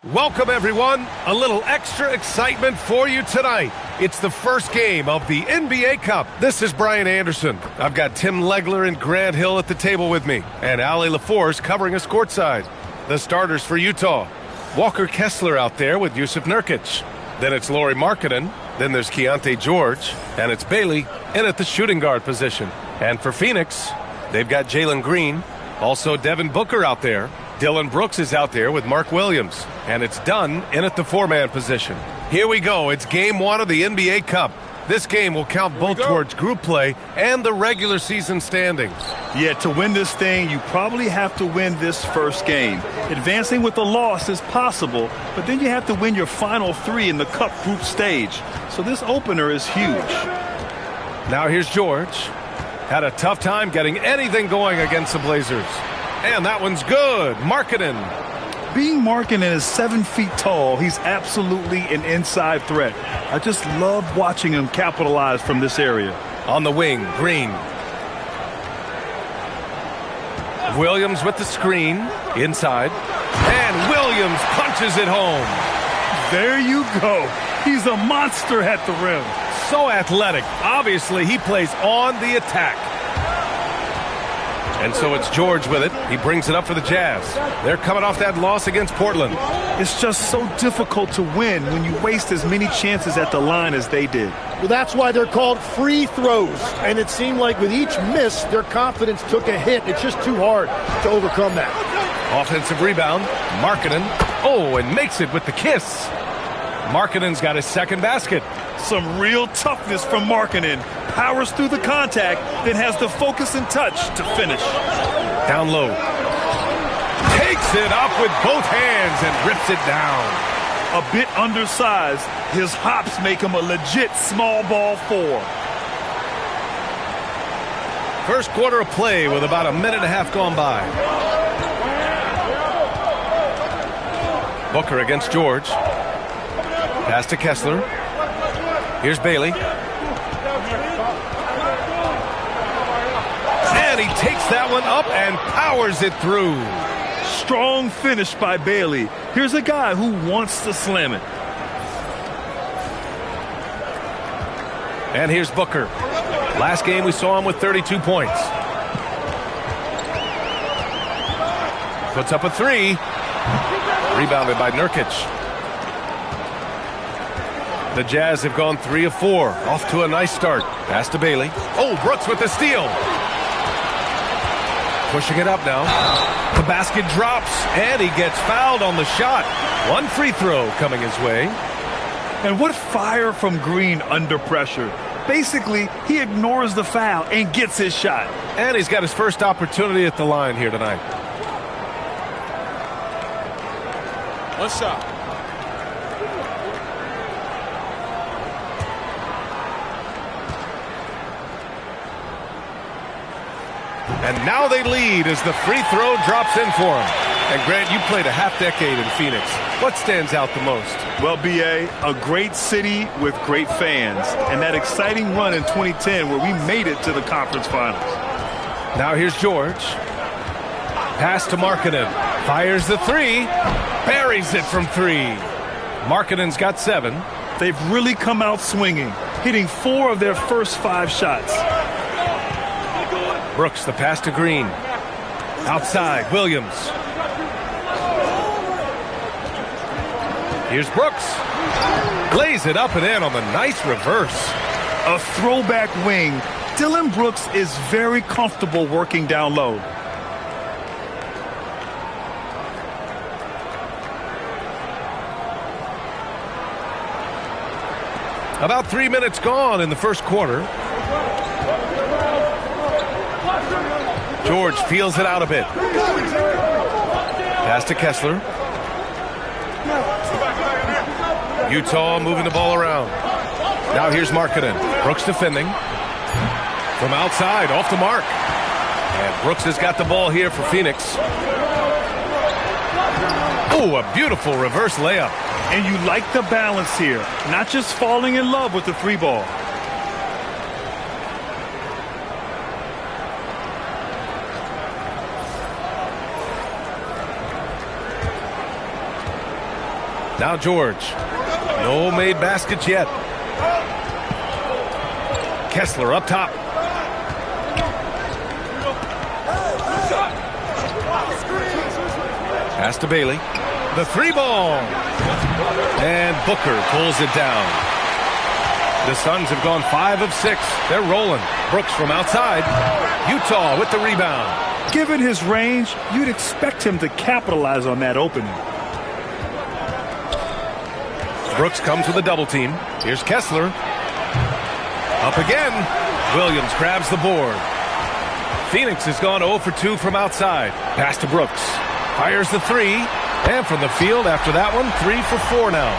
Welcome, everyone. A little extra excitement for you tonight. It's the first game of the NBA Cup. This is Brian Anderson. I've got Tim Legler and Grant Hill at the table with me, and Ali LaForce covering us courtside. The starters for Utah: Walker Kessler out there with Yusuf Nurkic. Then it's Lauri Markkanen. Then there's Keontae George. And it's Bailey in at the shooting guard position. And for Phoenix, they've got Jalen Green. Also Devin Booker out there. Dylan Brooks is out there with Mark Williams. And it's Dunn in at the four-man position. Here we go. It's game one of the NBA Cup. This game will count both towards group play and the regular season standings. Yeah, to win this thing, you probably have to win this first game. Advancing with a loss is possible, but then you have to win your final three in the Cup group stage. So this opener is huge. Now here's George. Had a tough time getting anything going against the Blazers. And that one's good. Markkanen. Being Markkanen is 7 feet tall, he's absolutely an inside threat. I just love watching him capitalize from this area. On the wing, Green. Williams with the screen, inside. And Williams punches it home. There you go. He's a monster at the rim. So athletic. Obviously, he plays on the attack. And so it's George with it. He brings it up for the Jazz. They're coming off that loss against Portland. It's just so difficult to win when you waste as many chances at the line as they did. Well, that's why they're called free throws. And it seemed like with each miss, their confidence took a hit. It's just too hard to overcome that. Offensive rebound. Markkanen. Oh, and makes it with the kiss. Markkanen's got his second basket. Some real toughness from Markkanen. Powers through the contact, then has the focus and touch to finish. Down low. Takes it up with both hands and rips it down. A bit undersized, his hops make him a legit small ball four. First quarter of play with about a minute and a half gone by. Booker against George. Pass to Kessler. Here's Bailey. And he takes that one up and powers it through. Strong finish by Bailey. Here's a guy who wants to slam it. And here's Booker. Last game we saw him with 32 points. Puts up a three. Rebounded by Nurkic. The Jazz have gone 3 of 4. Off to a nice start. Pass to Bailey. Oh, Brooks with the steal. Pushing it up now. The basket drops, and he gets fouled on the shot. One free throw coming his way. And what fire from Green under pressure. Basically, he ignores the foul and gets his shot. And he's got his first opportunity at the line here tonight. One shot. And now they lead as the free throw drops in for him. And Grant, you played a half-decade in Phoenix. What stands out the most? Well, B.A., a great city with great fans. And that exciting run in 2010 where we made it to the conference finals. Now here's George. Pass to Markkanen. Fires the three. Buries it from 3. Markkanen's got 7. They've really come out swinging, hitting 4 of their first 5 shots. Brooks, the pass to Green. Outside, Williams. Here's Brooks. Lays it up and in on the nice reverse. A throwback wing. Dylan Brooks is very comfortable working down low. About 3 minutes gone in the first quarter. George feels it out a bit. Pass to Kessler. Utah moving the ball around. Now here's Markkanen. Brooks defending. From outside, off the mark. And Brooks has got the ball here for Phoenix. Oh, a beautiful reverse layup. And you like the balance here. Not just falling in love with the 3 ball. Now George. No made baskets yet. Kessler up top. Pass to Bailey. The three ball. And Booker pulls it down. The Suns have gone 5 of 6. They're rolling. Brooks from outside. Utah with the rebound. Given his range, you'd expect him to capitalize on that opening. Brooks comes with a double team. Here's Kessler. Up again. Williams grabs the board. Phoenix has gone 0 for 2 from outside. Pass to Brooks. Fires the three. And from the field after that one, 3 for 4 now.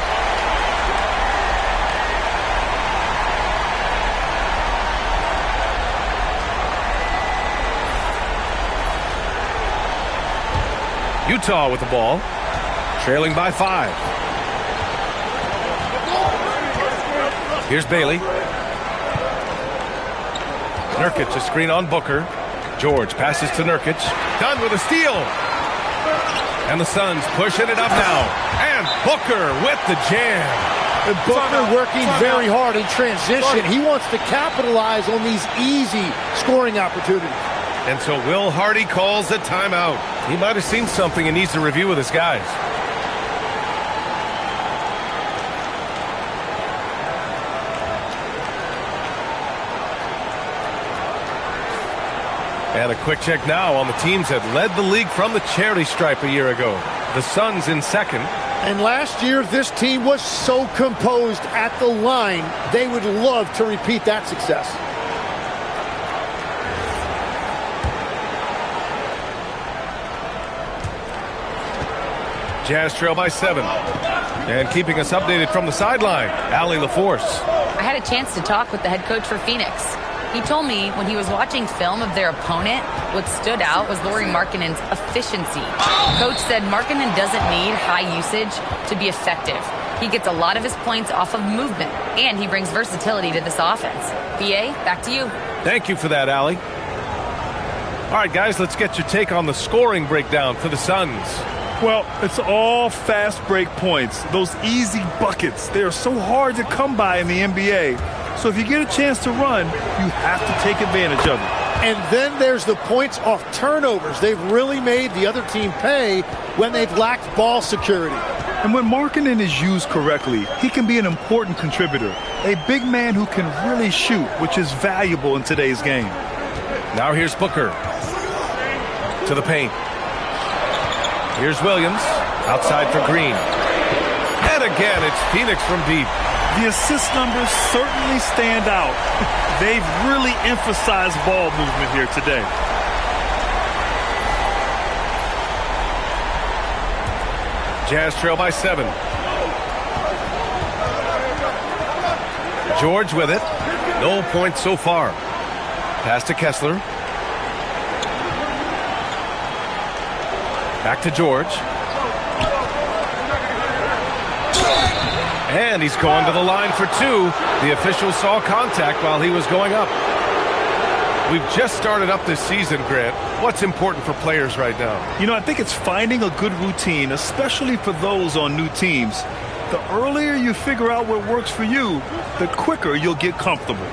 Utah with the ball. Trailing by 5. Here's Bailey. Nurkic, a screen on Booker. George passes to Nurkic. Done with a steal. And the Suns pushing it up now. And Booker with the jam. And Booker working very hard in transition. He wants to capitalize on these easy scoring opportunities. And so Will Hardy calls a timeout. He might have seen something and needs to review with his guys. And a quick check now on the teams that led the league from the charity stripe a year ago. The Suns in second. And last year, this team was so composed at the line, they would love to repeat that success. Jazz trail by 7. And keeping us updated from the sideline, Allie LaForce. I had a chance to talk with the head coach for Phoenix. He told me when he was watching film of their opponent, what stood out was Lauri Markkanen's efficiency. Coach said Markkanen doesn't need high usage to be effective. He gets a lot of his points off of movement, and he brings versatility to this offense. BA, back to you. Thank you for that, Allie. All right, guys, let's get your take on the scoring breakdown for the Suns. Well, it's all fast break points. Those easy buckets. They are so hard to come by in the NBA. So if you get a chance to run, you have to take advantage of it. And then there's the points off turnovers. They've really made the other team pay when they've lacked ball security. And when Markkanen is used correctly, he can be an important contributor. A big man who can really shoot, which is valuable in today's game. Now here's Booker. To the paint. Here's Williams. Outside for Green. And again, it's Phoenix from deep. The assist numbers certainly stand out. They've really emphasized ball movement here today. Jazz trail by 7. George with it. No points so far. Pass to Kessler. Back to George. And he's going to the line for 2. The official saw contact while he was going up. We've just started up this season, Grant. What's important for players right now? You know, I think it's finding a good routine, especially for those on new teams. The earlier you figure out what works for you, the quicker you'll get comfortable.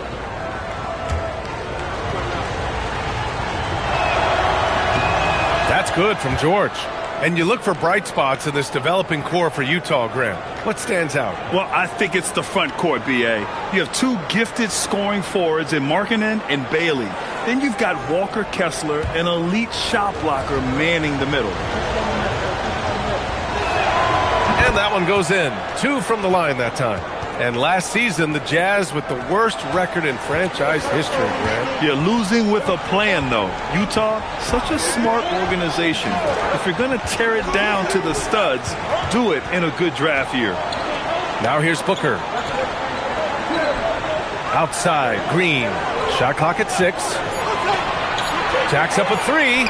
That's good from George. And you look for bright spots in this developing core for Utah, Grant. What stands out? Well, I think it's the front court, B.A. You have 2 gifted scoring forwards in Markkanen and Bailey. Then you've got Walker Kessler, an elite shot blocker, manning the middle. And that one goes in. 2 from the line that time. And last season, the Jazz with the worst record in franchise history, Grant. You're losing with a plan, though. Utah, such a smart organization. If you're going to tear it down to the studs, do it in a good draft year. Now here's Booker. Outside, Green. Shot clock at 6. Jacks up a 3.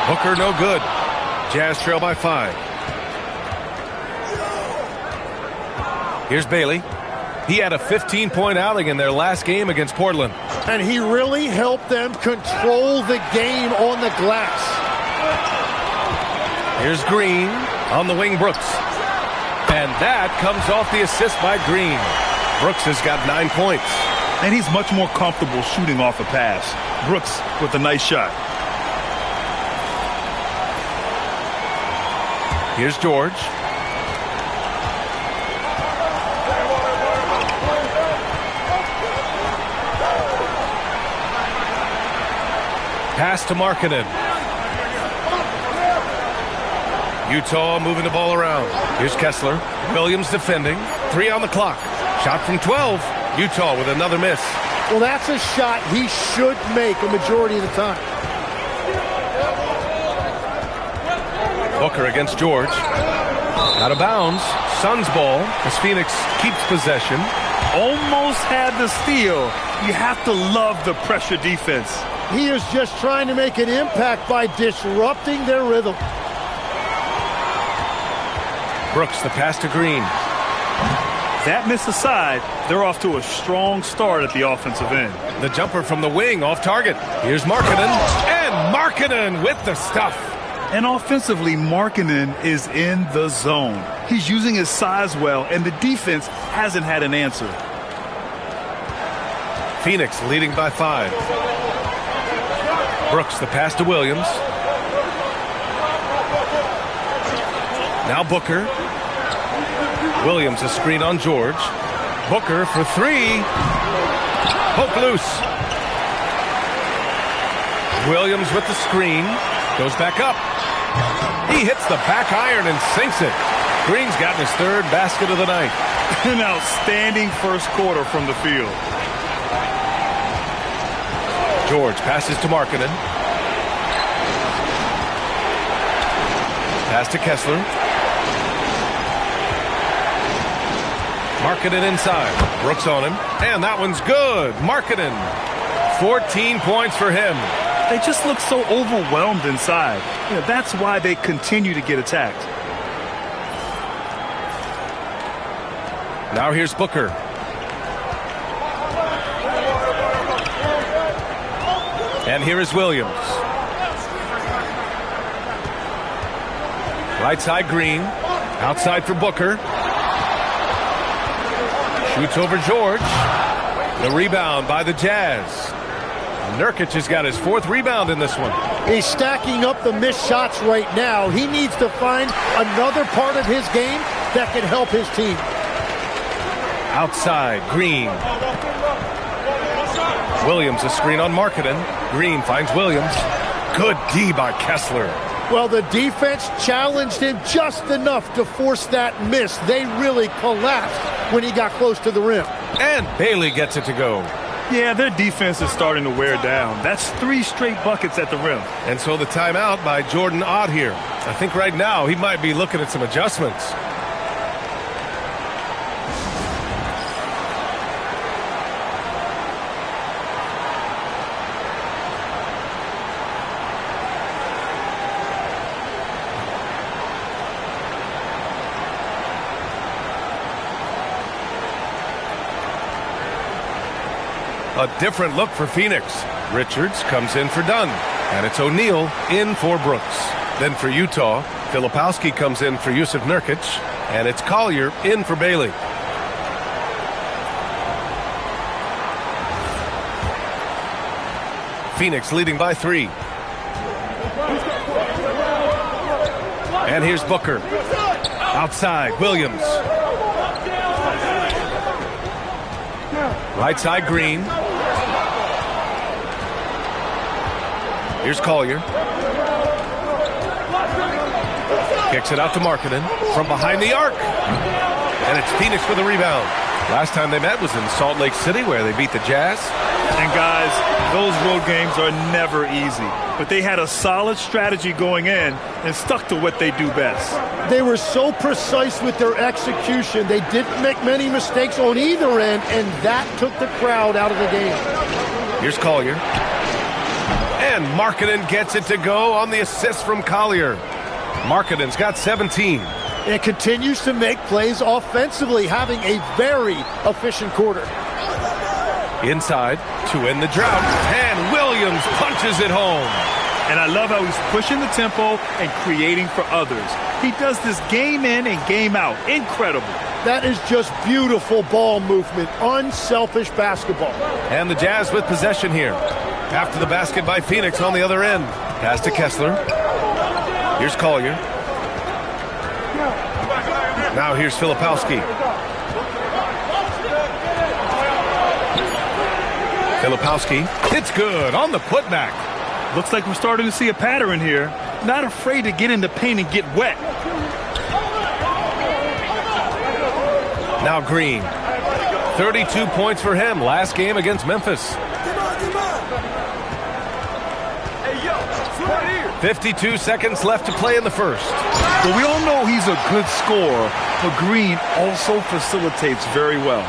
Booker no good. Jazz trail by 5. Here's Bailey. He had a 15-point outing in their last game against Portland. And he really helped them control the game on the glass. Here's Green on the wing, Brooks. And that comes off the assist by Green. Brooks has got 9 points. And he's much more comfortable shooting off a pass. Brooks with a nice shot. Here's George. Pass to Markkanen. Utah moving the ball around. Here's Kessler. Williams defending. 3 on the clock. Shot from 12. Utah with another miss. Well, that's a shot he should make a majority of the time. Booker against George. Out of bounds. Suns ball as Phoenix keeps possession. Almost had the steal. You have to love the pressure defense. He is just trying to make an impact by disrupting their rhythm. Brooks, the pass to Green. That miss aside, they're off to a strong start at the offensive end. The jumper from the wing off target. Here's Markkanen. And Markkanen with the stuff. And offensively, Markkanen is in the zone. He's using his size well, and the defense hasn't had an answer. Phoenix leading by 5. Brooks, the pass to Williams. Now Booker. Williams, a screen on George. Booker for 3. Poke loose. Williams with the screen. Goes back up. He hits the back iron and sinks it. Green's gotten his 3rd basket of the night. An outstanding first quarter from the field. George passes to Markkanen. Pass to Kessler. Markkanen inside. Brooks on him. And that one's good. Markkanen. 14 points for him. They just look so overwhelmed inside. That's why they continue to get attacked. Now here's Booker. And here is Williams. Right side Green. Outside for Booker. Shoots over George. The rebound by the Jazz. Nurkic has got his 4th rebound in this one. He's stacking up the missed shots right now. He needs to find another part of his game that can help his team. Outside, Green. Williams, a screen on Markkanen. Green finds Williams. Good D by Kessler. Well, the defense challenged him just enough to force that miss. They really collapsed when he got close to the rim. And Bailey gets it to go. Yeah, their defense is starting to wear down. That's 3 straight buckets at the rim. And so the timeout by Jordan Ott here. I think right now he might be looking at some adjustments. A different look for Phoenix. Richards comes in for Dunn. And it's O'Neal in for Brooks. Then for Utah, Filipowski comes in for Yusuf Nurkic. And it's Collier in for Bailey. Phoenix leading by 3. And here's Booker. Outside, Williams. Right side, Green. Here's Collier. Kicks it out to Markkanen from behind the arc. And it's Phoenix for the rebound. Last time they met was in Salt Lake City where they beat the Jazz. And guys, those road games are never easy. But they had a solid strategy going in and stuck to what they do best. They were so precise with their execution. They didn't make many mistakes on either end, and that took the crowd out of the game. Here's Collier. And Markkanen gets it to go on the assist from Collier. Markkanen's got 17. And continues to make plays offensively, having a very efficient quarter. Inside to end the drought. And Williams punches it home. And I love how he's pushing the tempo and creating for others. He does this game in and game out. Incredible. That is just beautiful ball movement. Unselfish basketball. And the Jazz with possession here. After the basket by Phoenix on the other end. Pass to Kessler. Here's Collier. Now here's Filipowski. Filipowski. It's good on the putback. Looks like we're starting to see a pattern here. Not afraid to get in the paint and get wet. Now Green. 32 points for him last game against Memphis. 52 seconds left to play in the first. But we all know he's a good scorer, but Green also facilitates very well.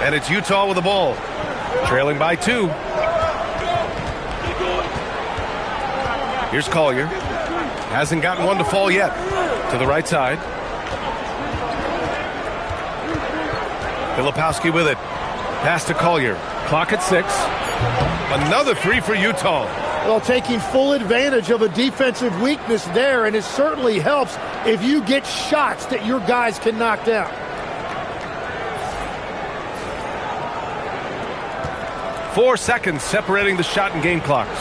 And it's Utah with the ball. Trailing by 2. Here's Collier. Hasn't gotten one to fall yet. To the right side. Filipowski with it. Pass to Collier. Clock at 6. Another 3 for Utah. Well, taking full advantage of a defensive weakness there, and it certainly helps if you get shots that your guys can knock down. 4 seconds separating the shot and game clocks.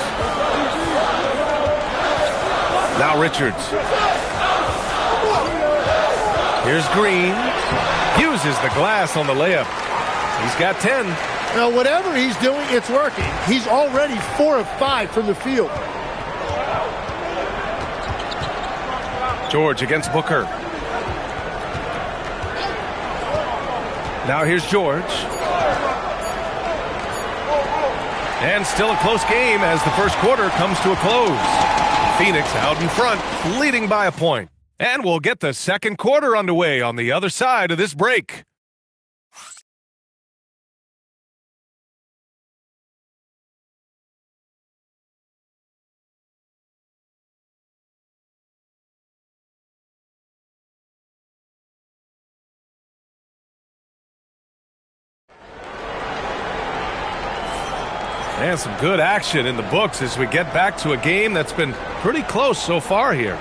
Now Richards. Here's Green. Uses the glass on the layup. He's got 10. Now, whatever he's doing, it's working. He's already 4 of 5 from the field. George against Booker. Now here's George. And still a close game as the first quarter comes to a close. Phoenix out in front, leading by a point. And we'll get the second quarter underway on the other side of this break. And some good action in the books as we get back to a game that's been pretty close so far here.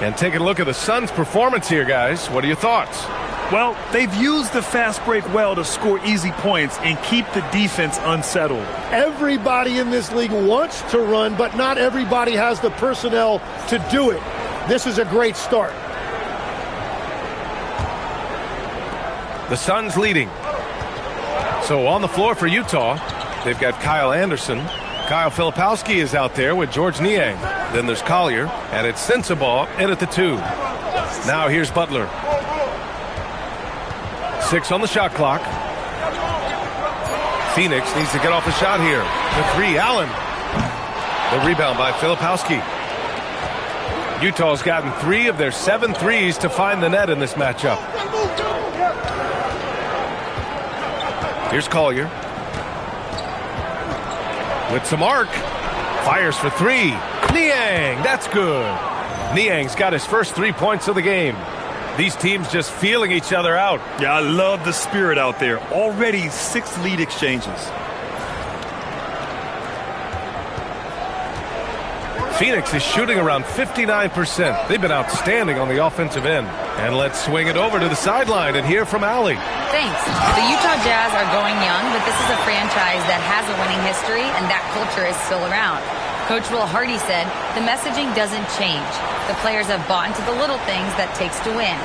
And taking a look at the Suns' performance here, guys. What are your thoughts? Well, they've used the fast break well to score easy points and keep the defense unsettled. Everybody in this league wants to run, but not everybody has the personnel to do it. This is a great start. The Suns leading. So on the floor for Utah, they've got Kyle Anderson. Kyle Filipowski is out there with George Niang. Then there's Collier, and it's Sensabaugh in at the 2. Now here's Butler. 6 on the shot clock. Phoenix needs to get off a shot here. The 3, Allen. The rebound by Filipowski. Utah's gotten 3 of their 7 threes to find the net in this matchup. Here's Collier. With some arc. Fires for 3. Niang, that's good. Niang's got his first 3 points of the game. These teams just feeling each other out. Yeah, I love the spirit out there. Already 6 lead exchanges. Phoenix is shooting around 59%. They've been outstanding on the offensive end. And let's swing it over to the sideline and hear from Allie. Thanks. The Utah Jazz are going young, but this is a franchise that has a winning history, and that culture is still around. Coach Will Hardy said, the messaging doesn't change. The players have bought into the little things that takes to win.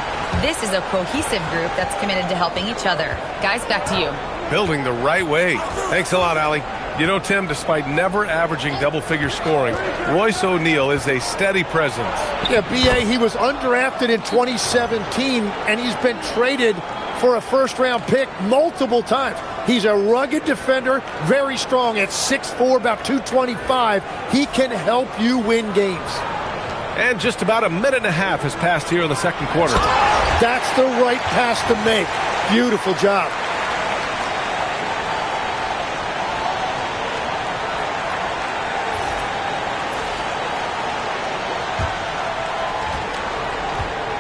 This is a cohesive group that's committed to helping each other. Guys, back to you. Building the right way. Thanks a lot, Allie. You know, Tim, despite never averaging double-figure scoring, Royce O'Neal is a steady presence. Yeah, B.A., he was undrafted in 2017, and he's been traded for a first-round pick multiple times. He's a rugged defender, very strong at 6'4", about 225. He can help you win games. And just about a minute and a half has passed here in the second quarter. That's the right pass to make. Beautiful job.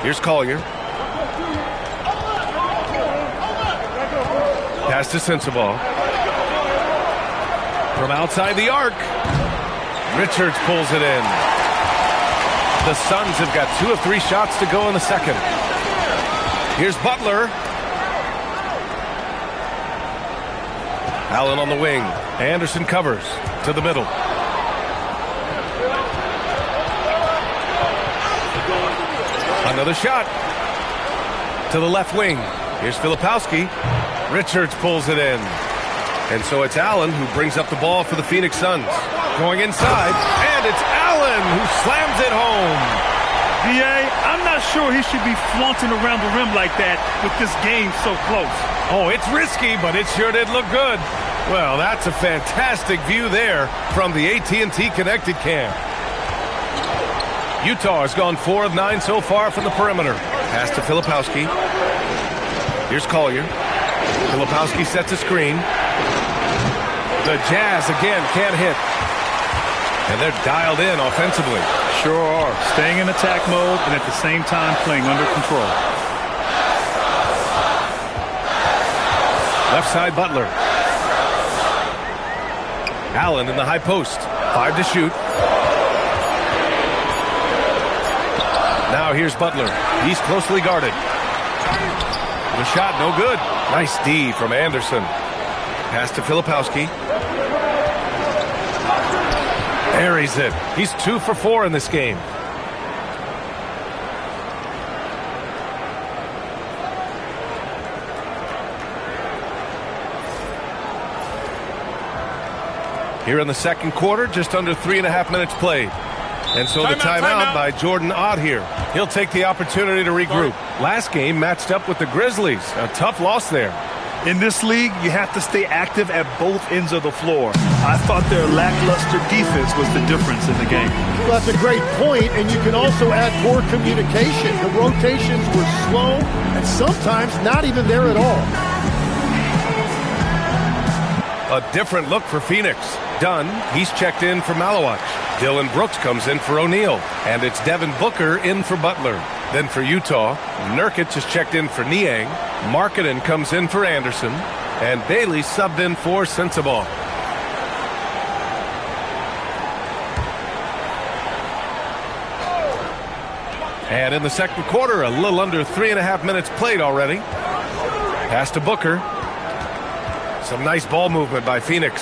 Here's Collier. Pass to Sensabaugh. From outside the arc. Richards pulls it in. The Suns have got 2 of 3 shots to go in the second. Here's Butler. Allen on the wing. Anderson covers to the middle. Another shot to the left wing. Here's Filipowski. Richards pulls it in. And so it's Allen who brings up the ball for the Phoenix Suns. Going inside, and it's Allen who slams it home. B.A., I'm not sure he should be flaunting around the rim like that with this game so close. Oh, it's risky, but it sure did look good. Well, that's a fantastic view there from the AT&T Connected Cam. Utah has gone 4 of 9 so far from the perimeter. Pass to Filipowski. Here's Collier. Filipowski sets a screen. The Jazz again can't hit. And they're dialed in offensively. Sure are. Staying in attack mode and at the same time playing under control. Left side Butler. Allen in the high post. 5 to shoot. Now here's Butler. He's closely guarded. The shot no good. Nice D from Anderson. Pass to Filipowski. Buries it. He's 2 for 4 in this game. Here in the second quarter, just under 3.5 minutes played. And so the timeout by Jordan Ott here. He'll take the opportunity to regroup. Last game matched up with the Grizzlies. A tough loss there. In this league, you have to stay active at both ends of the floor. I thought their lackluster defense was the difference in the game. Well, that's a great point, and you can also add poor communication. The rotations were slow and sometimes not even there at all. A different look for Phoenix. Dunn, he's checked in for Malawach. Dylan Brooks comes in for O'Neal. And it's Devin Booker in for Butler. Then for Utah, Nurkic is checked in for Niang. Markkanen comes in for Anderson. And Bailey subbed in for Sensabaugh. And in the second quarter, a little under 3.5 minutes played already. Pass to Booker. Some nice ball movement by Phoenix.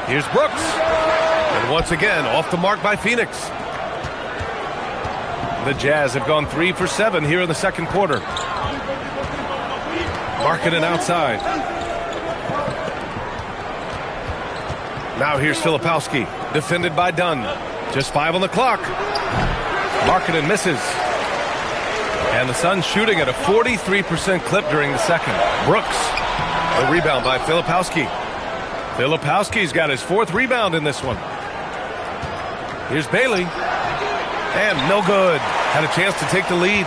Here's Brooks. And once again, off the mark by Phoenix. The Jazz have gone 3 for 7 here in the second quarter. Markkanen outside. Now here's Filipowski, defended by Dunn. Just 5 on the clock. Markkanen misses. And the Suns shooting at a 43% clip during the second. Brooks, the rebound by Filipowski. Filipowski's got his 4th rebound in this one. Here's Bailey. And no good. Had a chance to take the lead.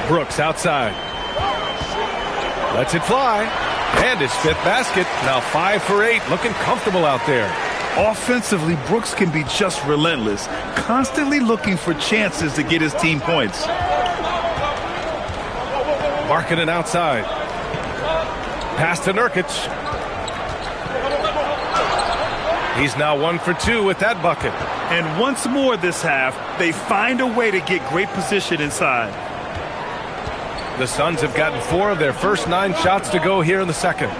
Brooks outside. Lets it fly. And his 5th basket. Now 5 for 8. Looking comfortable out there. Offensively, Brooks can be just relentless, constantly looking for chances to get his team points. Markkanen outside. Pass to Nurkic. He's now 1 for 2 with that bucket. And once more this half, they find a way to get great position inside. The Suns have gotten 4 of their first 9 shots to go here in the second.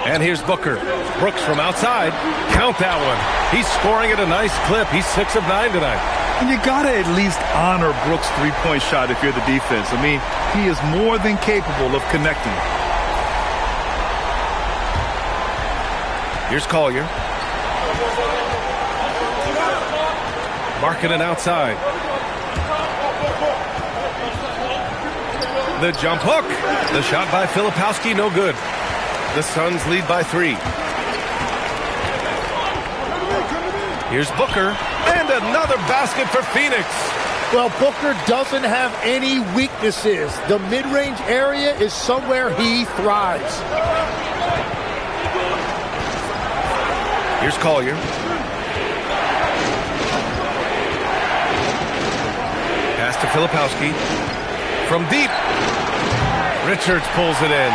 And here's Booker. Brooks from outside. Count that one. He's scoring at a nice clip. He's 6 of 9 tonight. And you got to at least honor Brooks' 3-point shot if you're the defense. I mean, he is more than capable of connecting. Here's Collier. Markkanen outside. The jump hook. The shot by Filipowski, no good. The Suns lead by 3. Here's Booker. And another basket for Phoenix. Well, Booker doesn't have any weaknesses. The mid-range area is somewhere he thrives. Here's Collier. to Filipowski. From deep. Richards pulls it in.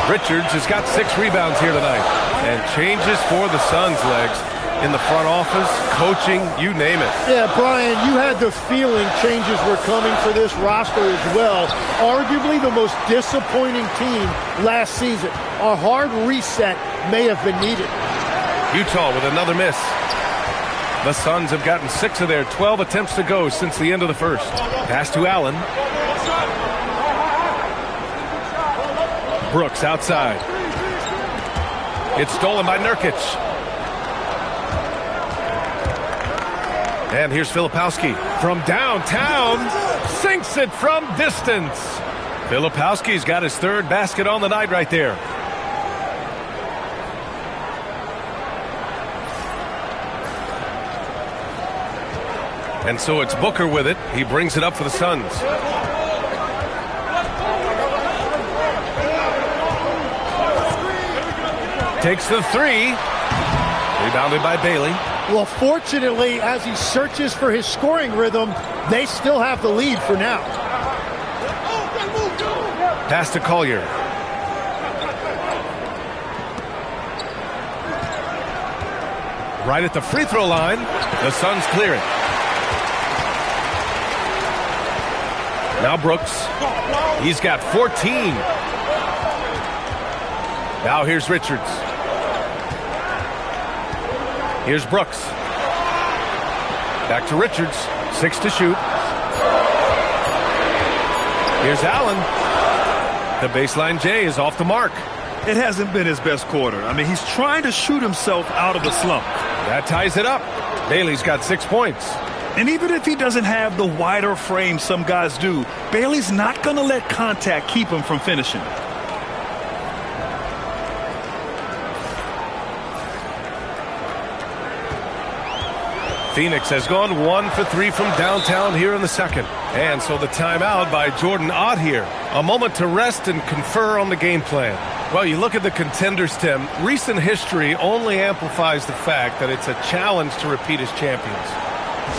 Richards has got 6 rebounds here tonight. And changes for the Suns, Legs. In the front office, coaching, you name it. Yeah, Brian, you had the feeling changes were coming for this roster as well. Arguably the most disappointing team last season. A hard reset may have been needed. Utah with another miss. The Suns have gotten 6 of their 12 attempts to go since the end of the first. Pass to Allen. Brooks outside. It's stolen by Nurkic. And here's Filipowski from downtown. Sinks it from distance. Filipowski's got his 3rd basket on the night right there. And so it's Booker with it. He brings it up for the Suns. Takes the 3. Rebounded by Bailey. Well, fortunately, as he searches for his scoring rhythm, they still have the lead for now. Pass to Collier. Right at the free throw line. The Suns clear it. Now Brooks. He's got 14. Now here's Richards. Here's Brooks. Back to Richards. 6 to shoot. Here's Allen. The baseline J is off the mark. It hasn't been his best quarter. I mean, he's trying to shoot himself out of the slump. That ties it up. Bailey's got 6 points. And even if he doesn't have the wider frame some guys do, Bailey's not going to let contact keep him from finishing. Phoenix has gone 1 for 3 from downtown here in the second. And so the timeout by Jordan Ott here. A moment to rest and confer on the game plan. Well, you look at the contenders, Tim. Recent history only amplifies the fact that it's a challenge to repeat as champions.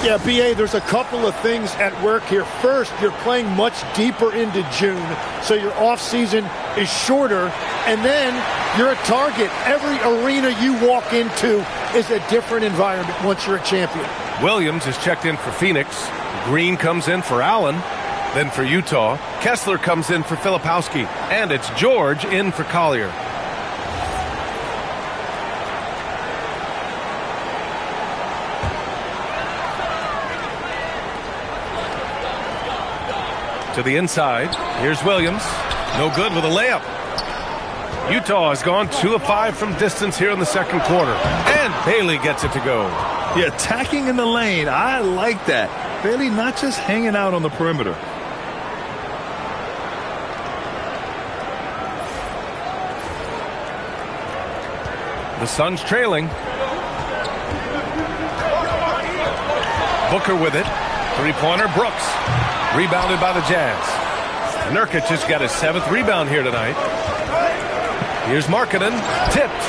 Yeah, B.A., there's a couple of things at work here. First, you're playing much deeper into June, so your offseason is shorter. And then you're a target. Every arena you walk into is a different environment once you're a champion. Williams is checked in for Phoenix. Green comes in for Allen. Then for Utah, Kessler comes in for Filipowski. And it's George in for Collier. To the inside. Here's Williams. No good with a layup. Utah has gone 2 of 5 from distance here in the second quarter. And Bailey gets it to go. Yeah, attacking in the lane. I like that. Bailey not just hanging out on the perimeter. The Suns trailing. Booker with it. 3-pointer, Brooks. Rebounded by the Jazz. Nurkic just got his 7th rebound here tonight. Here's Markkanen. Tipped.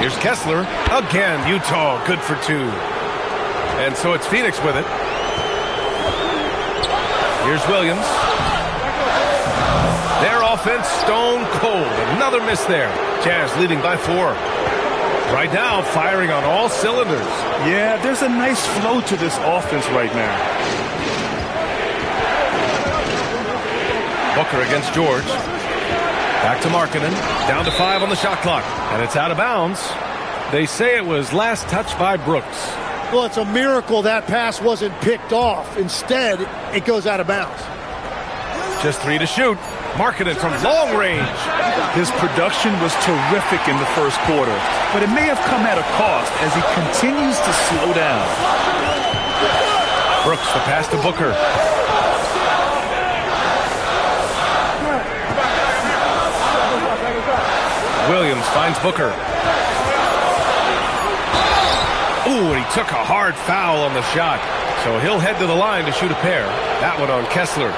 Here's Kessler. Again, Utah good for 2. And so it's Phoenix with it. Here's Williams. Their offense stone cold. Another miss there. Jazz leading by 4. Right now, firing on all cylinders. Yeah, there's a nice flow to this offense right now. Booker against George. Back to Markkanen. Down to 5 on the shot clock. And it's out of bounds. They say it was last touched by Brooks. Well, it's a miracle that pass wasn't picked off. Instead, it goes out of bounds. Just 3 to shoot. Markkanen from long range. His production was terrific in the first quarter, but it may have come at a cost as he continues to slow down. Brooks, the pass to Booker. Williams finds Booker. Ooh, and he took a hard foul on the shot. So he'll head to the line to shoot a pair. That one on Kessler.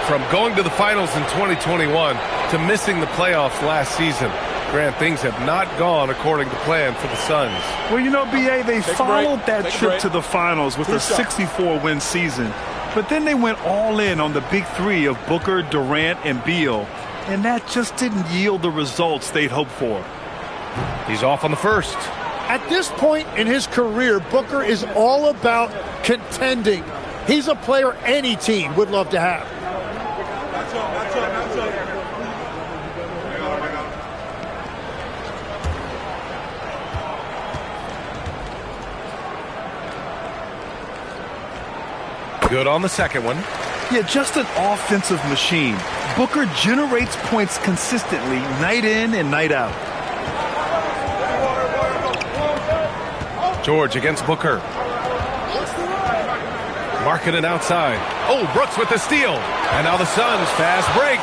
From going to the finals in 2021 to missing the playoffs last season, Grant, things have not gone according to plan for the Suns. Well, you know, B.A., they followed that trip to the finals with a 64-win season. But then they went all in on the big three of Booker, Durant, and Beal, and that just didn't yield the results they'd hoped for. He's off on the first. At this point in his career, Booker is all about contending. He's a player any team would love to have. Good on the second one. Yeah, just an offensive machine. Booker generates points consistently, night in and night out. George against Booker. Markkanen outside. Oh, Brooks with the steal. And now the Suns fast break.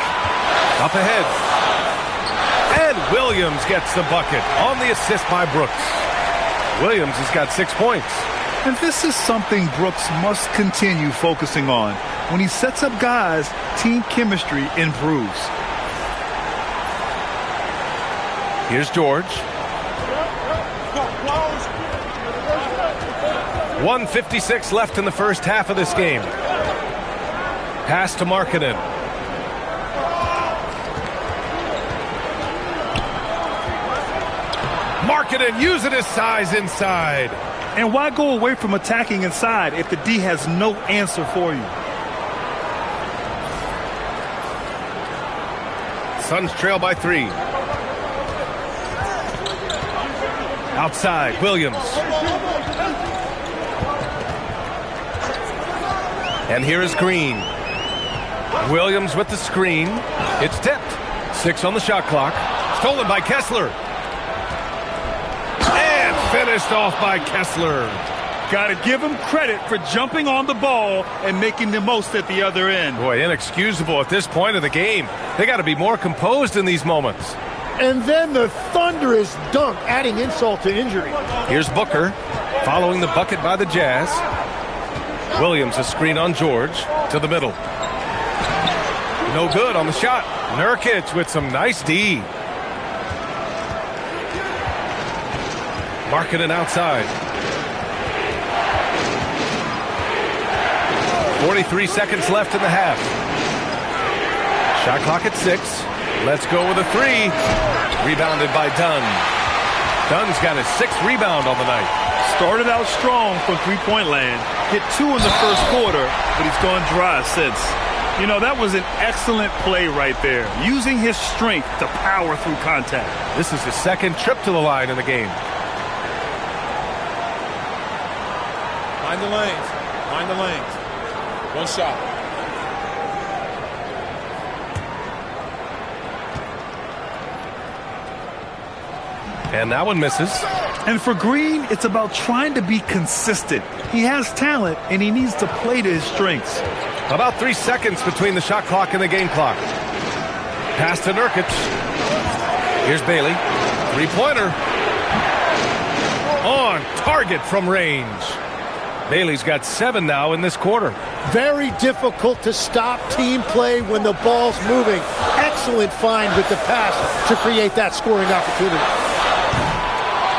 Up ahead. And Williams gets the bucket on the assist by Brooks. Williams has got 6 points. And this is something Brooks must continue focusing on. When he sets up guys, team chemistry improves. Here's George. 1:56 left in the first half of this game. Pass to Markkanen. Markkanen using his size inside. And why go away from attacking inside if the D has no answer for you? Suns trail by 3. Outside, Williams. And here is Green. Williams with the screen. It's tipped. 6 on the shot clock. Stolen by Kessler. And finished off by Kessler. Got to give him credit for jumping on the ball and making the most at the other end. Boy, inexcusable at this point of the game. They got to be more composed in these moments. And then the thunderous dunk, adding insult to injury. Here's Booker, following the bucket by the Jazz. Williams a screen on George to the middle. No good on the shot. Nurkic with some nice D. Markkanen outside. 43 seconds left in the half. Shot clock at 6. Let's go with a 3. Rebounded by Dunn. Dunn's got his 6th rebound on the night. Started out strong from three-point land. Hit 2 in the first quarter, but he's gone dry since. You know, that was an excellent play right there, using his strength to power through contact. This is his 2nd trip to the line in the game. Mind the lanes. Mind the lanes. One shot. And that one misses. And for Green, it's about trying to be consistent. He has talent, and he needs to play to his strengths. About 3 seconds between the shot clock and the game clock. Pass to Nurkic. Here's Bailey. 3-pointer. On target from range. Bailey's got 7 now in this quarter. Very difficult to stop team play when the ball's moving. Excellent find with the pass to create that scoring opportunity.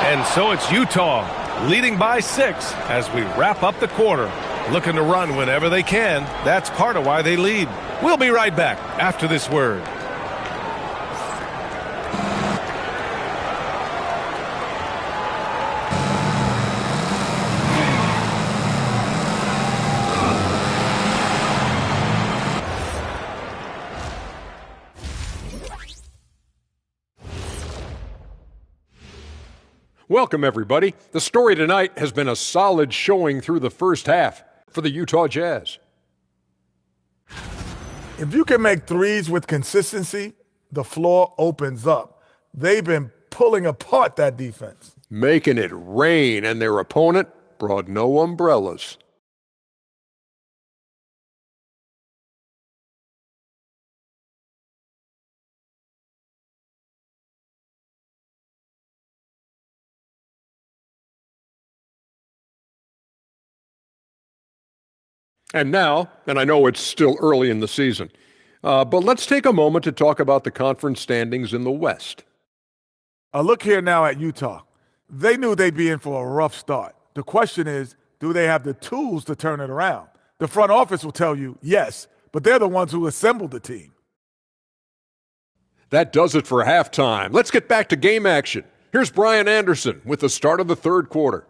And so it's Utah leading by 6 as we wrap up the quarter. Looking to run whenever they can. That's part of why they lead. We'll be right back after this word. Welcome, everybody. The story tonight has been a solid showing through the first half for the Utah Jazz. If you can make threes with consistency, the floor opens up. They've been pulling apart that defense. Making it rain, and their opponent brought no umbrellas. And now, and I know it's still early in the season, but let's take a moment to talk about the conference standings in the West. Look here now at Utah. They knew they'd be in for a rough start. The question is, do they have the tools to turn it around? The front office will tell you yes, but they're the ones who assembled the team. That does it for halftime. Let's get back to game action. Here's Brian Anderson with the start of the third quarter.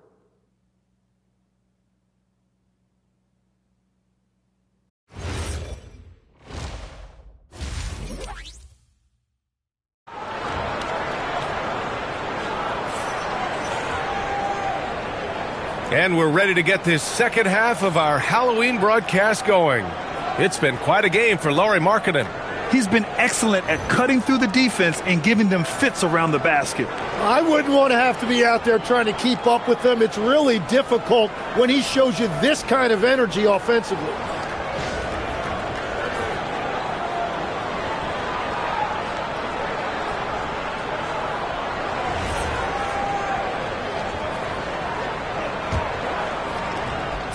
And we're ready to get this second half of our Halloween broadcast going. It's been quite a game for Lauri Markkanen. He's been excellent at cutting through the defense and giving them fits around the basket. I wouldn't want to have to be out there trying to keep up with him. It's really difficult when he shows you this kind of energy offensively.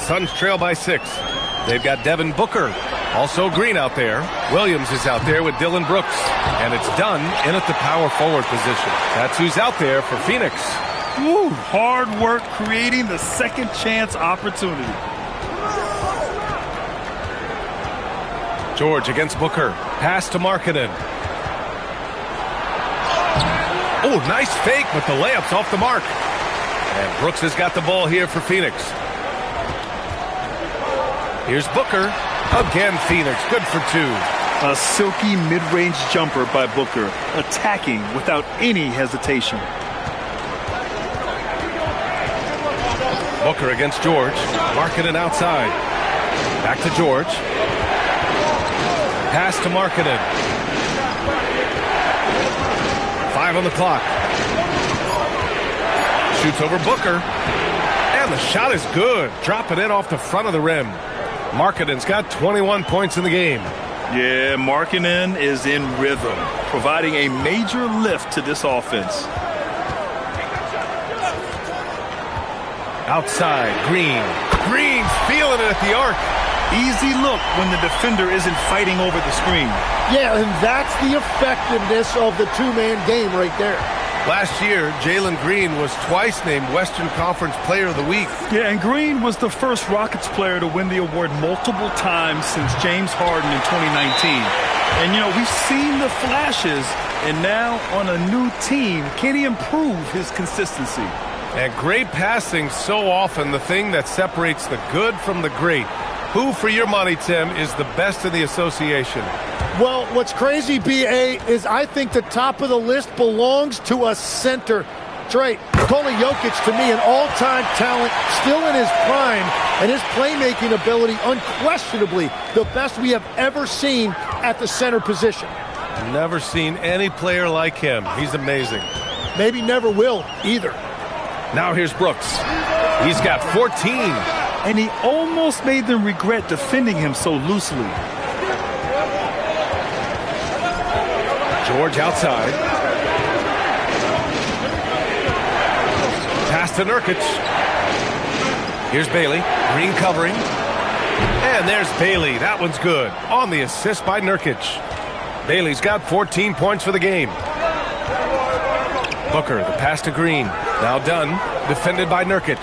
Suns trail by 6. They've got Devin Booker, also Green out there. Williams is out there with Dylan Brooks. And it's Dunn in at the power forward position. That's who's out there for Phoenix. Ooh, hard work creating the second chance opportunity. George against Booker. Pass to Markkanen. Oh, nice fake, but the layup's off the mark. And Brooks has got the ball here for Phoenix. Here's Booker. Again, Phoenix. Good for 2. A silky mid-range jumper by Booker, attacking without any hesitation. Booker against George. Markkanen outside. Back to George. Pass to Markkanen. 5 on the clock. Shoots over Booker. And the shot is good. Dropping it off the front of the rim. Markkanen's got 21 points in the game. Yeah, Markkanen is in rhythm, providing a major lift to this offense. Outside, Green. Green's feeling it at the arc. Easy look when the defender isn't fighting over the screen. Yeah, and that's the effectiveness of the two-man game right there. Last year, Jalen Green was twice named Western Conference Player of the Week. Yeah, and Green was the first Rockets player to win the award multiple times since James Harden in 2019. And, you know, we've seen the flashes, and now on a new team, can he improve his consistency? And great passing, so often the thing that separates the good from the great. Who, for your money, Tim, is the best in the association? Well, what's crazy, B.A., is I think the top of the list belongs to a center. Trey, Nikola Jokic, to me, an all-time talent, still in his prime, and his playmaking ability, unquestionably, the best we have ever seen at the center position. Never seen any player like him. He's amazing. Maybe never will, either. Now here's Brooks. He's got 14. And he almost made them regret defending him so loosely. George outside. Pass to Nurkic. Here's Bailey. Green covering. And there's Bailey. That one's good. On the assist by Nurkic. Bailey's got 14 points for the game. Booker, the pass to Green. Now Dunn, defended by Nurkic.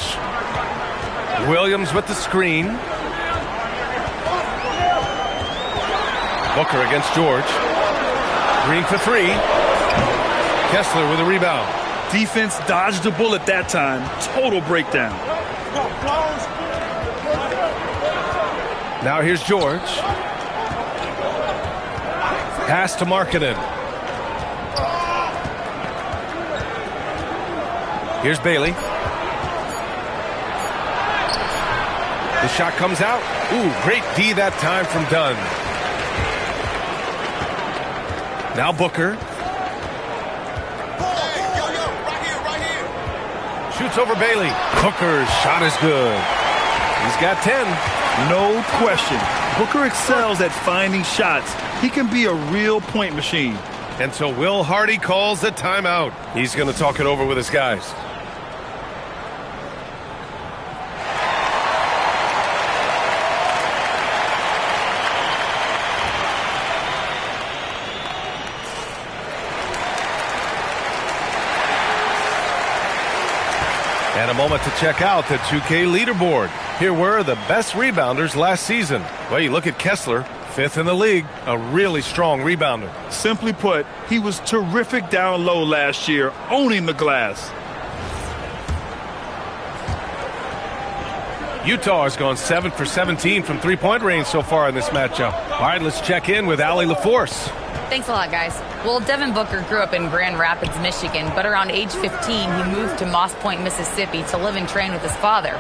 Williams with the screen. Booker against George. Green for 3. Kessler with a rebound. Defense dodged a bullet that time. Total breakdown. Now here's George. Pass to Markkanen. Here's Bailey. The shot comes out. Ooh, great D that time from Dunn. Now Booker. Shoots over Bailey. Booker's shot is good. He's got 10. No question. Booker excels at finding shots. He can be a real point machine. And so Will Hardy calls the timeout. He's going to talk it over with his guys. And a moment to check out the 2K leaderboard. Here were the best rebounders last season. Well, you look at Kessler, 5th in the league, a really strong rebounder. Simply put, he was terrific down low last year, owning the glass. Utah has gone 7 for 17 from three-point range so far in this matchup. All right, let's check in with Allie LaForce. Thanks a lot, guys. Well, Devin Booker grew up in Grand Rapids, Michigan, but around age 15, he moved to Moss Point, Mississippi to live and train with his father.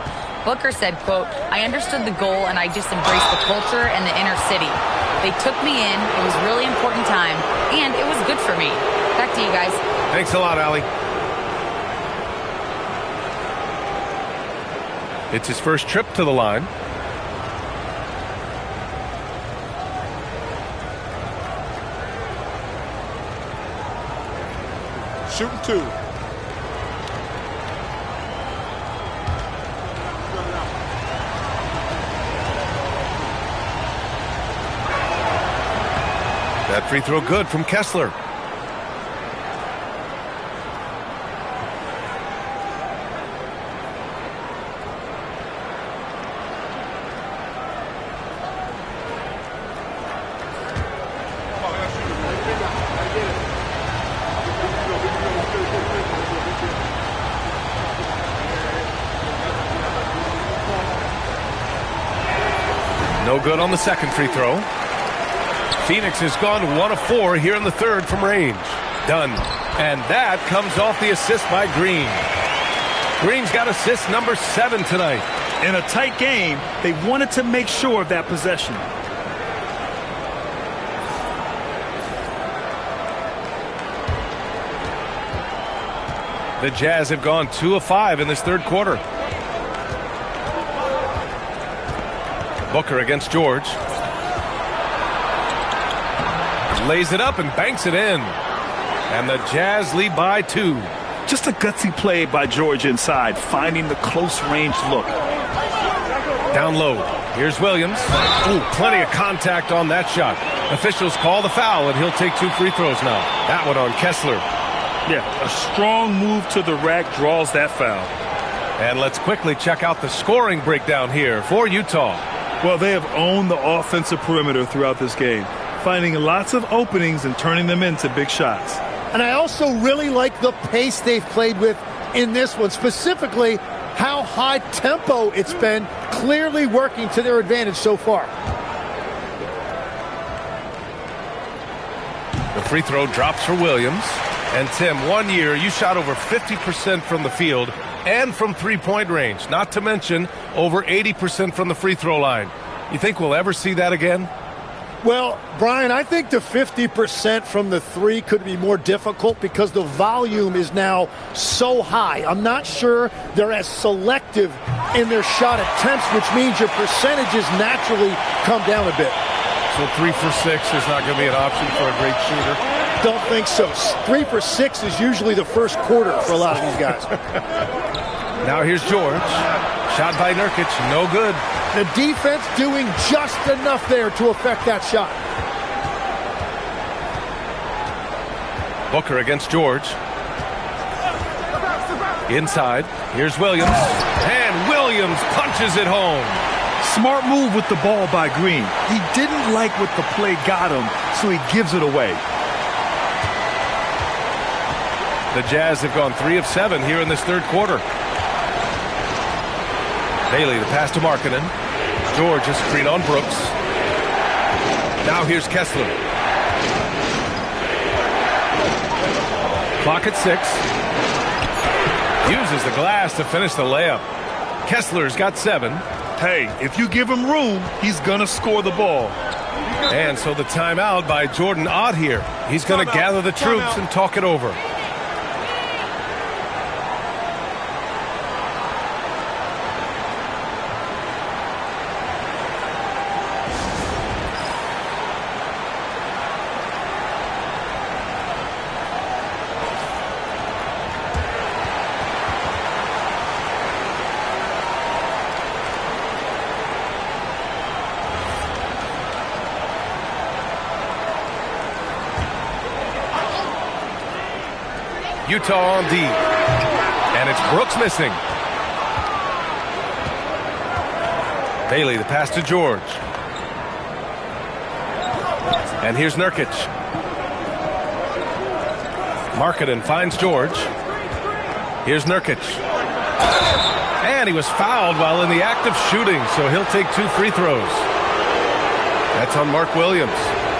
Booker said, quote, "I understood the goal and I just embraced the culture and the inner city. They took me in. It was a really important time, and it was good for me." Back to you guys. Thanks a lot, Allie. It's his first trip to the line. Shooting 2. That free throw good from Kessler. No good on the second free throw. Phoenix has gone 1 of 4 here in the third from range. Done. And that comes off the assist by Green. Green's got assist number 7 tonight. In a tight game, they wanted to make sure of that possession. The Jazz have gone 2 of 5 in this third quarter. Booker against George. Lays it up and banks it in. And the Jazz lead by 2. Just a gutsy play by George inside, finding the close range look. Down low. Here's Williams. Ooh, plenty of contact on that shot. Officials call the foul, and he'll take 2 free throws now. That one on Kessler. Yeah, a strong move to the rack draws that foul. And let's quickly check out the scoring breakdown here for Utah. Well, they have owned the offensive perimeter throughout this game, finding lots of openings and turning them into big shots. And I also really like the pace they've played with in this one, specifically how high tempo it's been, clearly working to their advantage so far. The free throw drops for Williams. And Tim, 1 year you shot over 50% from the field and from three-point range, not to mention over 80% from the free throw line. You think we'll ever see that again? Well, Brian, I think the 50% from the 3 could be more difficult because the volume is now so high. I'm not sure they're as selective in their shot attempts, which means your percentages naturally come down a bit. So 3 for 6 is not going to be an option for a great shooter? Don't think so. 3 for 6 is usually the first quarter for a lot of these guys. Now here's George. Shot by Nurkic, no good. The defense doing just enough there to affect that shot. Booker against George. Inside, here's Williams. And Williams punches it home. Smart move with the ball by Green. He didn't like what the play got him, so he gives it away. The Jazz have gone 3 of 7 here in this third quarter. Bailey, the pass to Markkanen. George, a screen on Brooks. Now here's Kessler. Clock at 6. Uses the glass to finish the layup. Kessler's got 7. Hey, if you give him room, he's going to score the ball. And so the timeout by Jordan Ott here. He's going to gather the troops and talk it over. Utah on D. And it's Brooks missing. Bailey, the pass to George. And here's Nurkic. Markkanen finds George. Here's Nurkic. And he was fouled while in the act of shooting, so he'll take 2 free throws. That's on Mark Williams.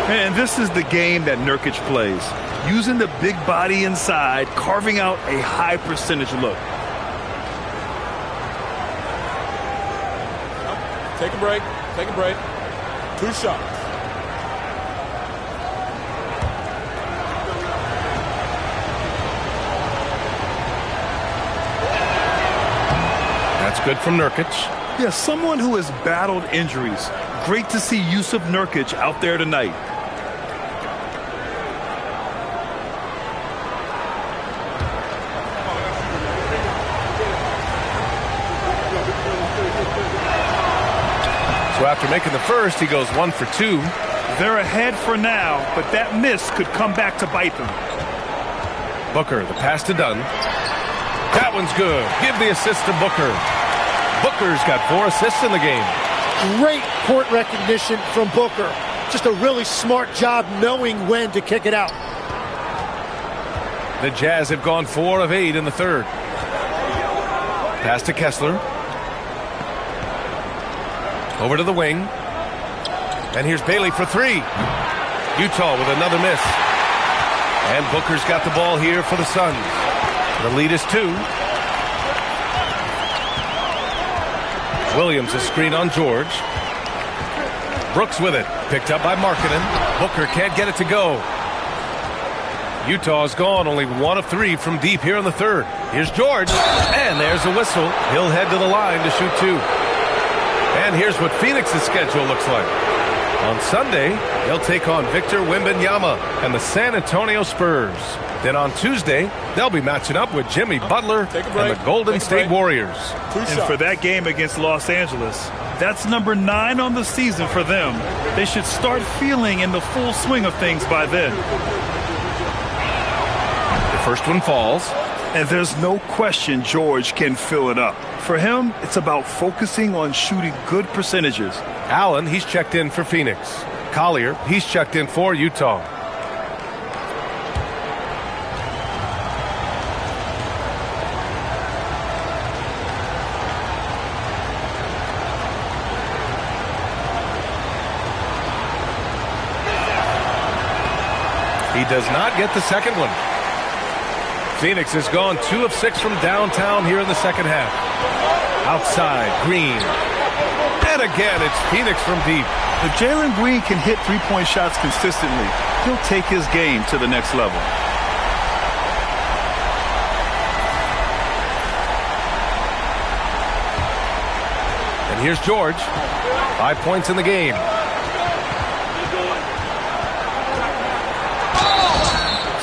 And this is the game that Nurkic plays. Using the big body inside, carving out a high percentage look. Take a break. Take a break. 2 shots. That's good from Nurkic. Yeah, someone who has battled injuries. Great to see Yusuf Nurkic out there tonight. So after making the first, he goes 1 for 2. They're ahead for now, but that miss could come back to bite them. Booker, the pass to Dunn. That one's good. Give the assist to Booker. Booker's got 4 assists in the game. Great court recognition from Booker. Just a really smart job knowing when to kick it out. The Jazz have gone 4 of 8 in the third. Pass to Kessler. Over to the wing. And here's Bailey for 3. Utah with another miss. And Booker's got the ball here for the Suns. The lead is 2. Williams a screen on George. Brooks with it. Picked up by Markkanen. Booker can't get it to go. Utah's gone only 1 of 3 from deep here in the third. Here's George. And there's a whistle. He'll head to the line to shoot 2. And here's what Phoenix's schedule looks like. On Sunday, they'll take on Victor Wembanyama and the San Antonio Spurs. Then on Tuesday, they'll be matching up with Jimmy Butler and the Golden State Warriors. And for that game against Los Angeles, that's number 9 on the season for them. They should start feeling in the full swing of things by then. The first one falls. And there's no question George can fill it up. For him, it's about focusing on shooting good percentages. Allen, he's checked in for Phoenix. Collier, he's checked in for Utah. He does not get the second one. Phoenix has gone 2 of 6 from downtown here in the second half. Outside, Green. And again, it's Phoenix from deep. If Jalen Green can hit three-point shots consistently, he'll take his game to the next level. And here's George. 5 points in the game.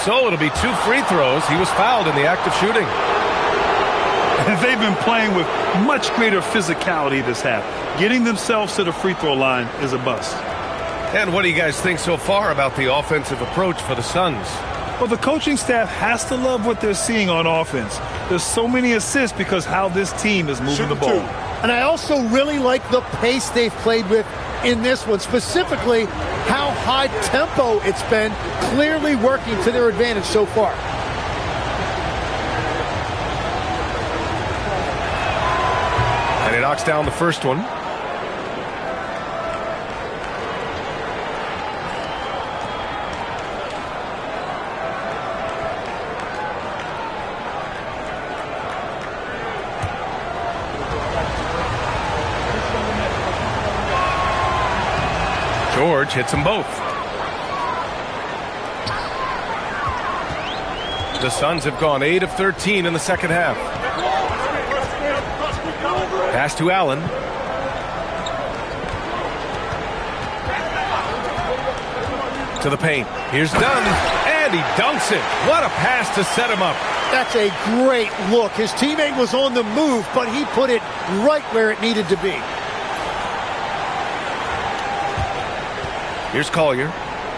So it'll be 2 free throws. He was fouled in the act of shooting. And they've been playing with much greater physicality this half. Getting themselves to the free throw line is a bust. And what do you guys think so far about the offensive approach for the Suns? Well, the coaching staff has to love what they're seeing on offense. There's so many assists because how this team is moving the ball. And I also really like the pace they've played with in this one, specifically how high tempo it's been, clearly working to their advantage so far. And he knocks down the first one. George hits them both. The Suns have gone 8 of 13 in the second half. Pass to Allen. To the paint. Here's Dunn. And he dunks it. What a pass to set him up. That's a great look. His teammate was on the move, but he put it right where it needed to be. Here's Collier.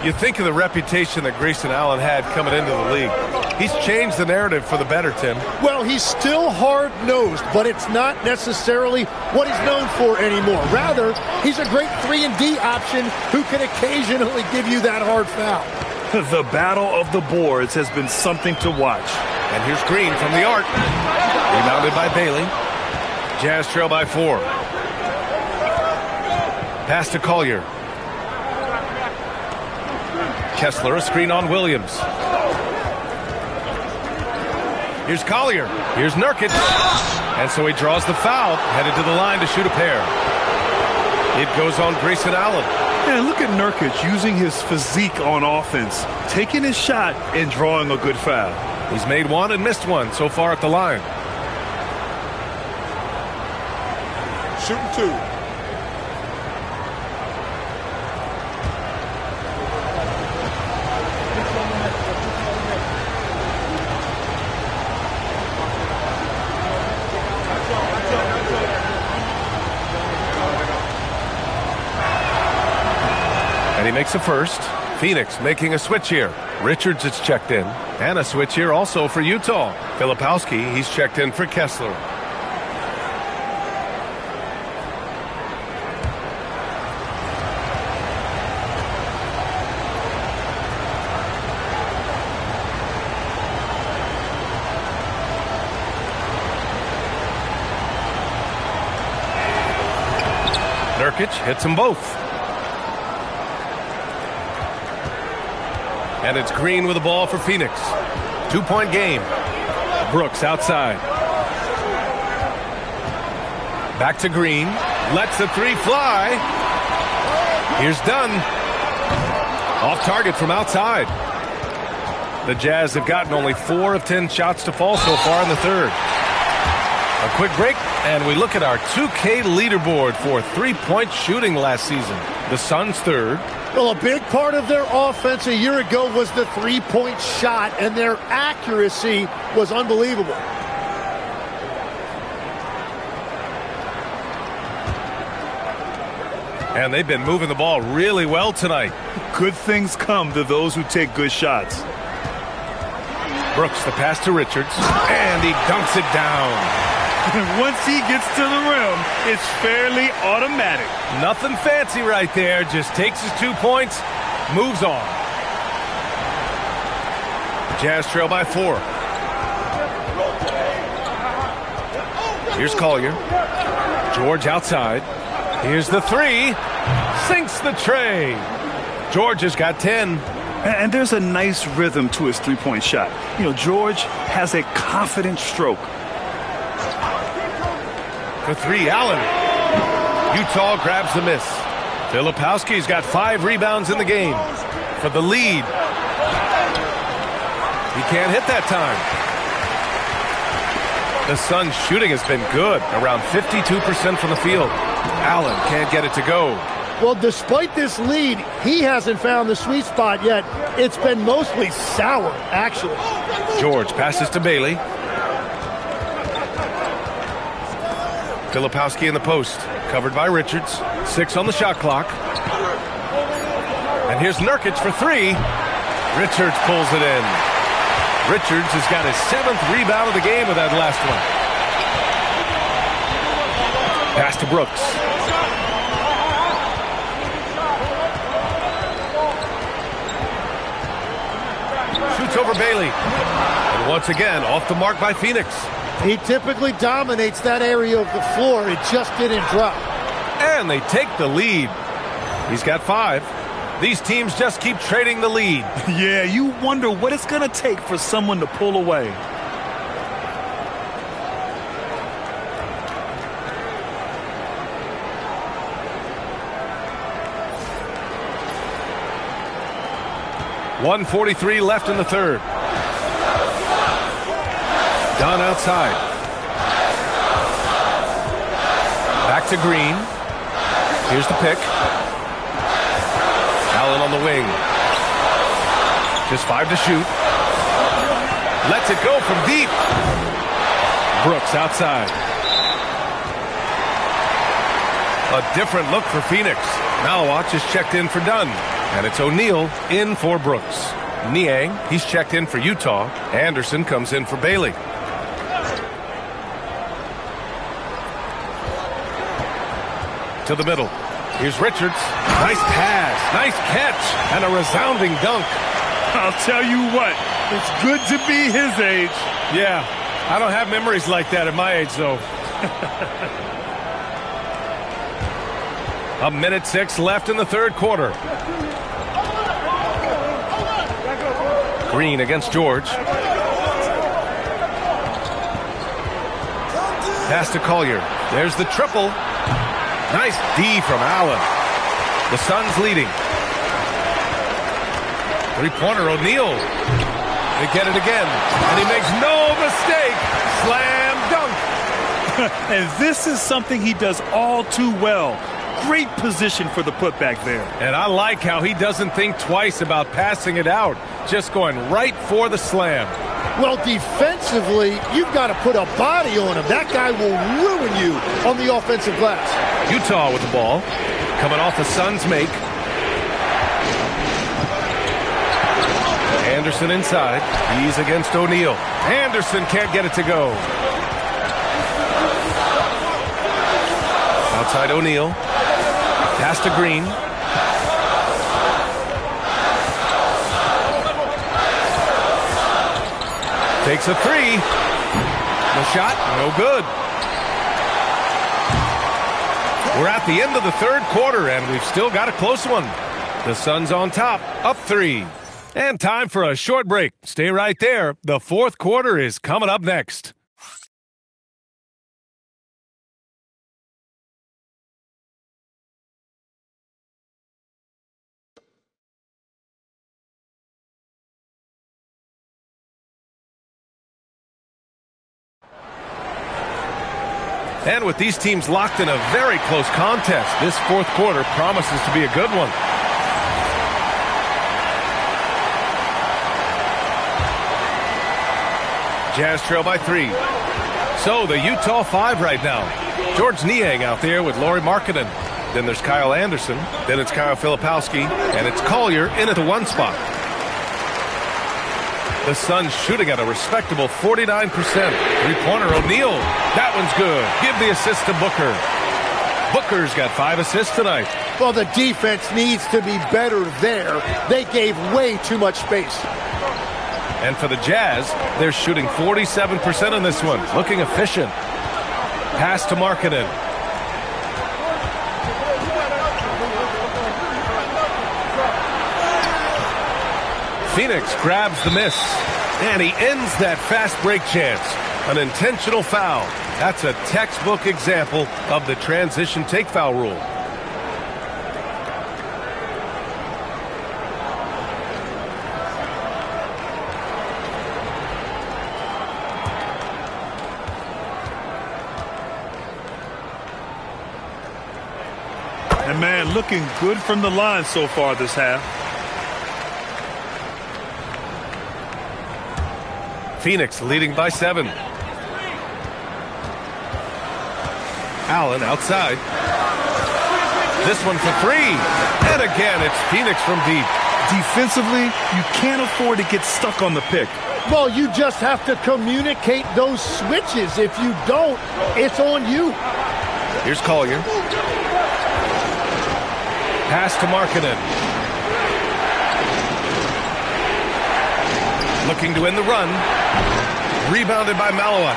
You think of the reputation that Grayson Allen had coming into the league. He's changed the narrative for the better, Tim. Well, he's still hard-nosed, but it's not necessarily what he's known for anymore. Rather, he's a great 3-and-D option who can occasionally give you that hard foul. The battle of the boards has been something to watch. And here's Green from the arc. Rebounded by Bailey. Jazz trail by 4. Pass to Collier. Kessler, a screen on Williams. Here's Collier. Here's Nurkic. And so he draws the foul, headed to the line to shoot a pair. It goes on Grayson Allen. Yeah, look at Nurkic using his physique on offense, taking his shot and drawing a good foul. He's made one and missed one so far at the line. Shooting 2. And he makes a first. Phoenix making a switch here. Richards is checked in. And a switch here also for Utah. Filipowski, he's checked in for Kessler. Nurkic hits them both. And it's Green with the ball for Phoenix. 2-point game. Brooks outside. Back to Green. Lets the 3 fly. Here's Dunn. Off target from outside. The Jazz have gotten only 4 of 10 shots to fall so far in the third. A quick break, and we look at our 2K leaderboard for three-point shooting last season. The Suns third. Well, a big part of their offense a year ago was the three-point shot, and their accuracy was unbelievable. And they've been moving the ball really well tonight. Good things come to those who take good shots. Brooks, the pass to Richards, and he dunks it down. Once he gets to the rim, it's fairly automatic. Nothing fancy right there. Just takes his 2 points, moves on. Jazz trail by 4. Here's Collier. George outside. Here's the 3. Sinks the tray. George has got 10. And there's a nice rhythm to his three-point shot. You know, George has a confident stroke. For 3, Allen. Utah grabs the miss. Filipowski's got 5 rebounds in the game for the lead. He can't hit that time. The Suns' shooting has been good, around 52% from the field. Allen can't get it to go. Well, despite this lead, he hasn't found the sweet spot yet. It's been mostly sour, actually. George passes to Bailey. Filipowski in the post, covered by Richards. 6 on the shot clock. And here's Nurkic for 3. Richards pulls it in. Richards has got his 7th rebound of the game with that last one. Pass to Brooks. Shoots over Bailey. And once again, off the mark by Phoenix. He typically dominates that area of the floor. It just didn't drop. And they take the lead. He's got 5. These teams just keep trading the lead. Yeah, you wonder what it's going to take for someone to pull away. .143 left in the third. Dunn outside. Back to Green. Here's the pick. Allen on the wing. Just 5 to shoot. Lets it go from deep. Brooks outside. A different look for Phoenix. Malawach is checked in for Dunn. And it's O'Neal in for Brooks. Niang, he's checked in for Utah. Anderson comes in for Bailey. To the middle. Here's Richards. Nice pass, nice catch, and a resounding dunk. I'll tell you what, it's good to be his age. Yeah, I don't have memories like that at my age, though. 1:06 left in the third quarter. Green against George. Pass to Collier. There's the triple. Nice D from Allen. The Suns leading. Three-pointer, O'Neal. They get it again. And he makes no mistake. Slam dunk. And this is something he does all too well. Great position for the putback there. And I like how he doesn't think twice about passing it out. Just going right for the slam. Well, defensively, you've got to put a body on him. That guy will ruin you on the offensive glass. Utah with the ball. Coming off the Suns make. Anderson inside. He's against O'Neal. Anderson can't get it to go. Outside O'Neal. Pass to Green. Takes a three. The shot, no good. We're at the end of the third quarter, and we've still got a close one. The Suns on top, up 3. And time for a short break. Stay right there. The fourth quarter is coming up next. And with these teams locked in a very close contest, this fourth quarter promises to be a good one. Jazz trail by 3. So the Utah 5 right now. George Niang out there with Lauri Markkanen. Then there's Kyle Anderson. Then it's Kyle Filipowski. And it's Collier in at the 1 spot. The Suns shooting at a respectable 49%. Three-pointer, O'Neal. That one's good. Give the assist to Booker. Booker's got 5 assists tonight. Well, the defense needs to be better there. They gave way too much space. And for the Jazz, they're shooting 47% in this one. Looking efficient. Pass to Markkanen. Phoenix grabs the miss. And he ends that fast break chance. An intentional foul. That's a textbook example of the transition take foul rule. And man, looking good from the line so far this half. Phoenix leading by 7. Allen outside. This one for 3. And again, it's Phoenix from deep. Defensively, you can't afford to get stuck on the pick. Well, you just have to communicate those switches. If you don't, it's on you. Here's Collier. Pass to Markkanen. Looking to win the run. Rebounded by Malawach.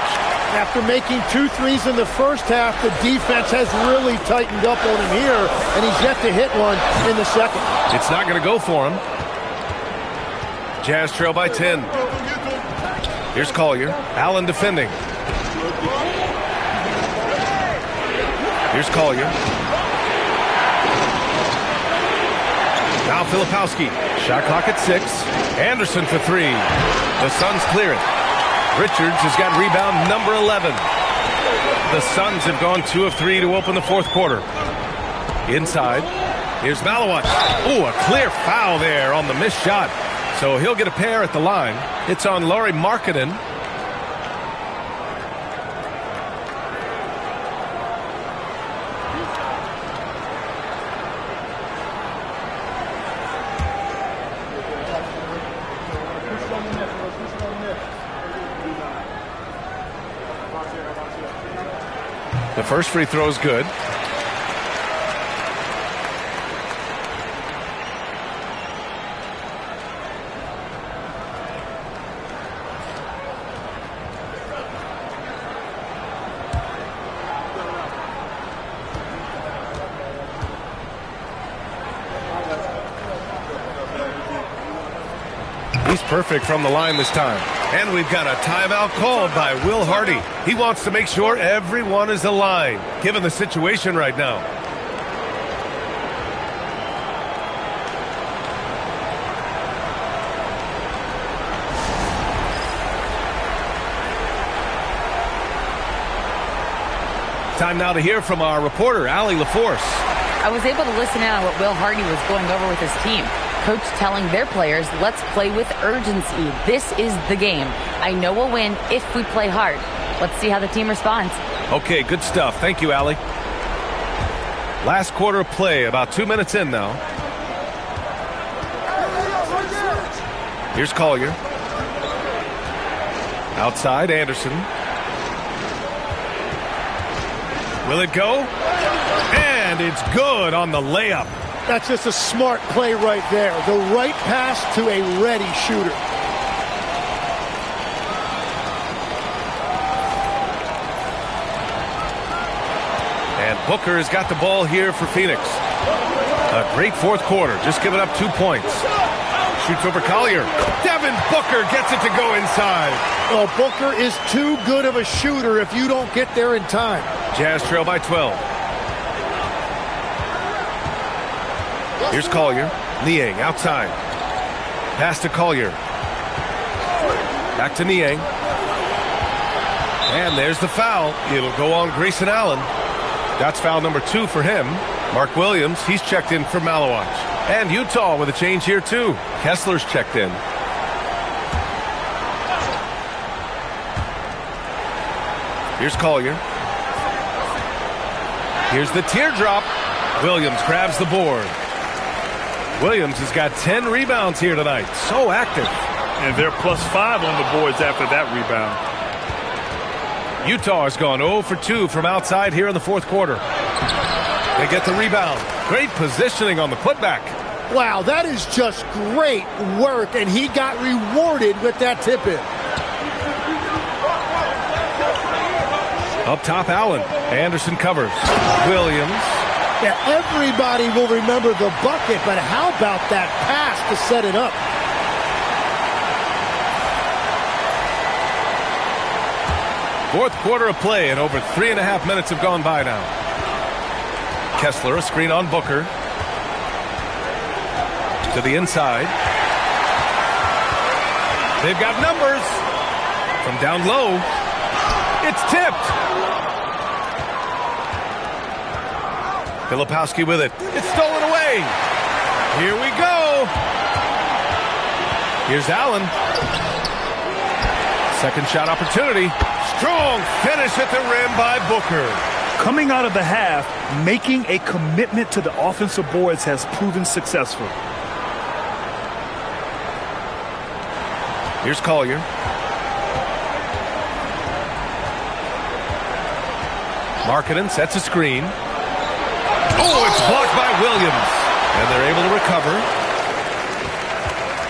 After making 2 threes in the first half, the defense has really tightened up on him here, and he's yet to hit one in the second. It's not going to go for him. Jazz trail by 10. Here's Collier. Allen defending. Here's Collier. Now Filipowski. Shot clock at 6. Anderson for 3. The Suns clear it. Richards has got rebound number 11. The Suns have gone 2 of 3 to open the fourth quarter. Inside. Here's Malawach. Ooh, a clear foul there on the missed shot. So he'll get a pair at the line. It's on Lauri Markkanen. The first free throw is good. He's perfect from the line this time. And we've got a timeout called by Will Hardy. He wants to make sure everyone is aligned, given the situation right now. Time now to hear from our reporter, Allie LaForce. I was able to listen in on what Will Hardy was going over with his team. Coach telling their players, let's play with urgency. This is the game. I know we'll win if we play hard. Let's see how the team responds. Okay, good stuff. Thank you, Allie. Last quarter of play, about 2 minutes in now. Here's Collier. Outside, Anderson. Will it go? And it's good on the layup. That's just a smart play right there. The right pass to a ready shooter. And Booker has got the ball here for Phoenix. A great fourth quarter, just giving up 2 points. Shoots over Collier. Devin Booker gets it to go inside. Oh, Booker is too good of a shooter if you don't get there in time. Jazz trail by 12. Here's Collier. Niang outside. Pass to Collier. Back to Niang. And there's the foul. It'll go on Grayson Allen. That's foul number 2 for him. Mark Williams, he's checked in for Malawach. And Utah with a change here too. Kessler's checked in. Here's Collier. Here's the teardrop. Williams grabs the board. Williams has got 10 rebounds here tonight. So active. And they're +5 on the boards after that rebound. Utah has gone 0 for 2 from outside here in the fourth quarter. They get the rebound. Great positioning on the putback. Wow, that is just great work, and he got rewarded with that tip-in. Up top, Allen. Anderson covers. Williams. Yeah, everybody will remember the bucket, but how about that pass to set it up? Fourth quarter of play, and over 3.5 minutes have gone by now. Kessler, a screen on Booker. To the inside. They've got numbers. From down low. It's tipped. Filipowski with it. It's stolen away. Here we go. Here's Allen. Second shot opportunity. Strong finish at the rim by Booker. Coming out of the half, making a commitment to the offensive boards has proven successful. Here's Collier. Markkanen sets a screen. Oh, it's blocked by Williams. And they're able to recover.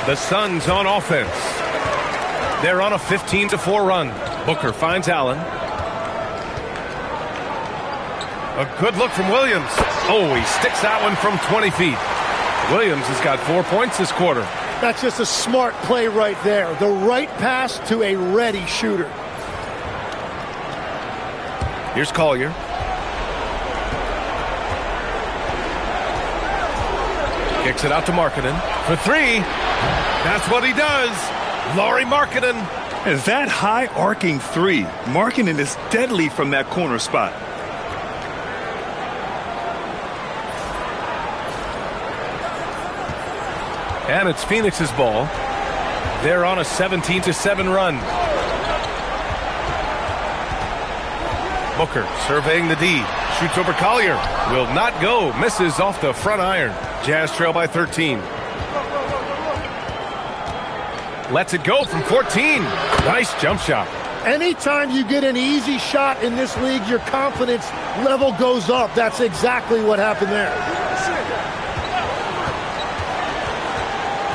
The Suns on offense. They're on a 15-4 run. Booker finds Allen. A good look from Williams. Oh, he sticks that one from 20 feet. Williams has got 4 points this quarter. That's just a smart play right there. The right pass to a ready shooter. Here's Collier. Kicks it out to Markkanen for 3. That's what he does. Lauri Markkanen. And that high arcing 3. Markkanen is deadly from that corner spot. And it's Phoenix's ball. They're on a 17-7 run. Booker surveying the D. Shoots over Collier. Will not go. Misses off the front iron. Jazz trail by 13. Lets it go from 14. Nice jump shot. Anytime you get an easy shot in this league, your confidence level goes up. That's exactly what happened there.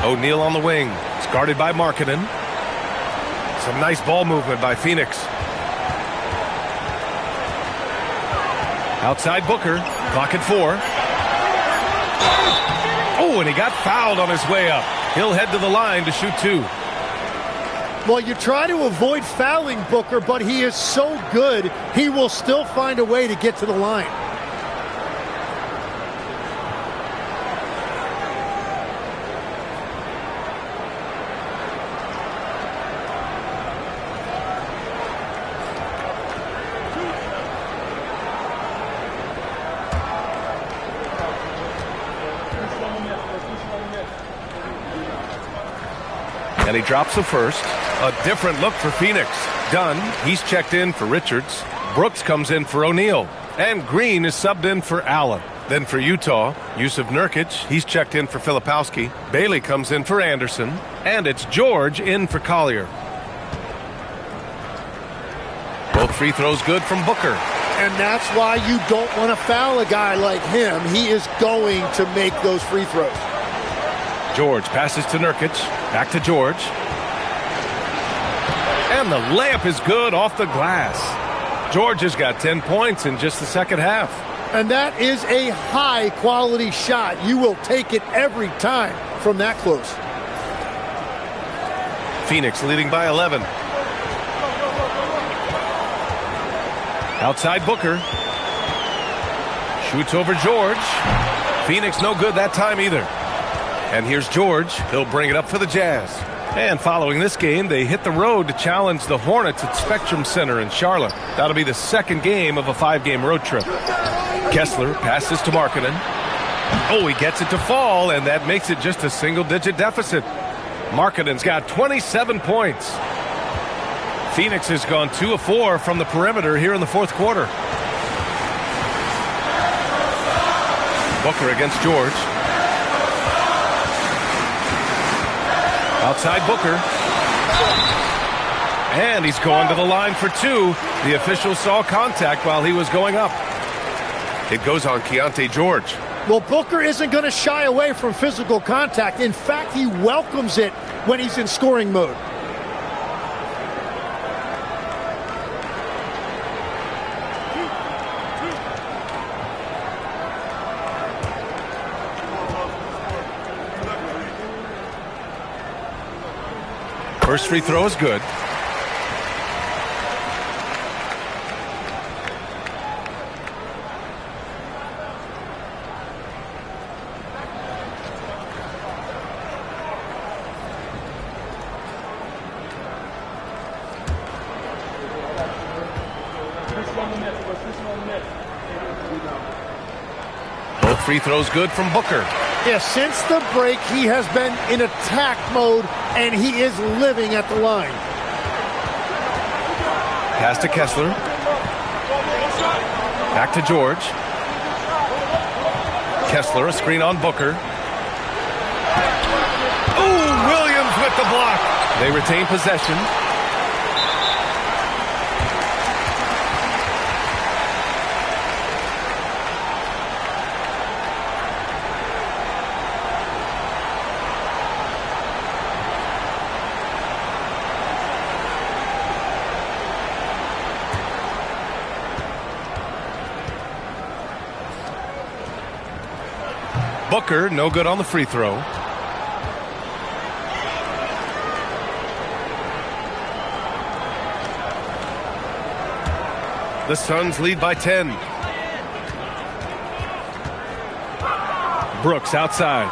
O'Neal on the wing. It's guarded by Markkanen. Some nice ball movement by Phoenix. Outside Booker. Clock at 4. Oh, and he got fouled on his way up. He'll head to the line to shoot 2. Well, you try to avoid fouling Booker, but he is so good, he will still find a way to get to the line. And he drops the first. A different look for Phoenix. Dunn, he's checked in for Richards. Brooks comes in for O'Neal. And Green is subbed in for Allen. Then for Utah, Yusuf Nurkic, he's checked in for Filipowski. Bailey comes in for Anderson. And it's George in for Collier. Both free throws good from Booker. And that's why you don't want to foul a guy like him. He is going to make those free throws. George passes to Nurkic. Back to George. And the layup is good off the glass. George has got 10 points in just the second half. And that is a high-quality shot. You will take it every time from that close. Phoenix leading by 11. Outside Booker. Shoots over George. Phoenix no good that time either. And here's George. He'll bring it up for the Jazz. And following this game, they hit the road to challenge the Hornets at Spectrum Center in Charlotte. That'll be the second game of a 5-game road trip. Kessler passes to Markkanen. Oh, he gets it to fall, and that makes it just a single-digit deficit. Markkanen's got 27 points. Phoenix has gone 2 of 4 from the perimeter here in the fourth quarter. Booker against George. Outside Booker. And he's going to the line for 2. The official saw contact while he was going up. It goes on Keontae George. Well, Booker isn't going to shy away from physical contact. In fact, he welcomes it when he's in scoring mode. First free throw is good. Both free throws good from Booker. Yeah, since the break, he has been in attack mode, and he is living at the line. Pass to Kessler. Back to George. Kessler, a screen on Booker. Ooh, Williams with the block. They retain possession. Booker, no good on the free throw. The Suns lead by 10. Brooks outside.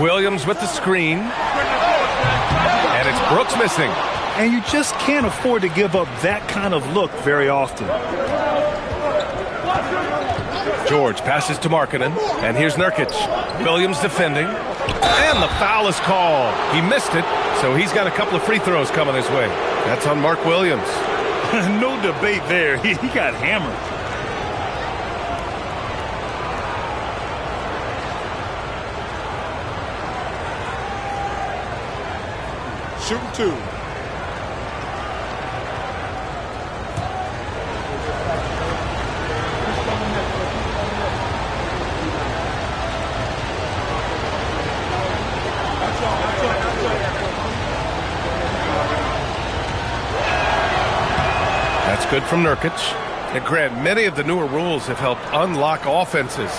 Williams with the screen. And it's Brooks missing. And you just can't afford to give up that kind of look very often. George passes to Markkanen, and here's Nurkic. Williams defending, and the foul is called. He missed it, so he's got a couple of free throws coming his way. That's on Mark Williams. No debate there. He got hammered. Shooting 2. good from Nurkic. And Grant, many of the newer rules have helped unlock offenses.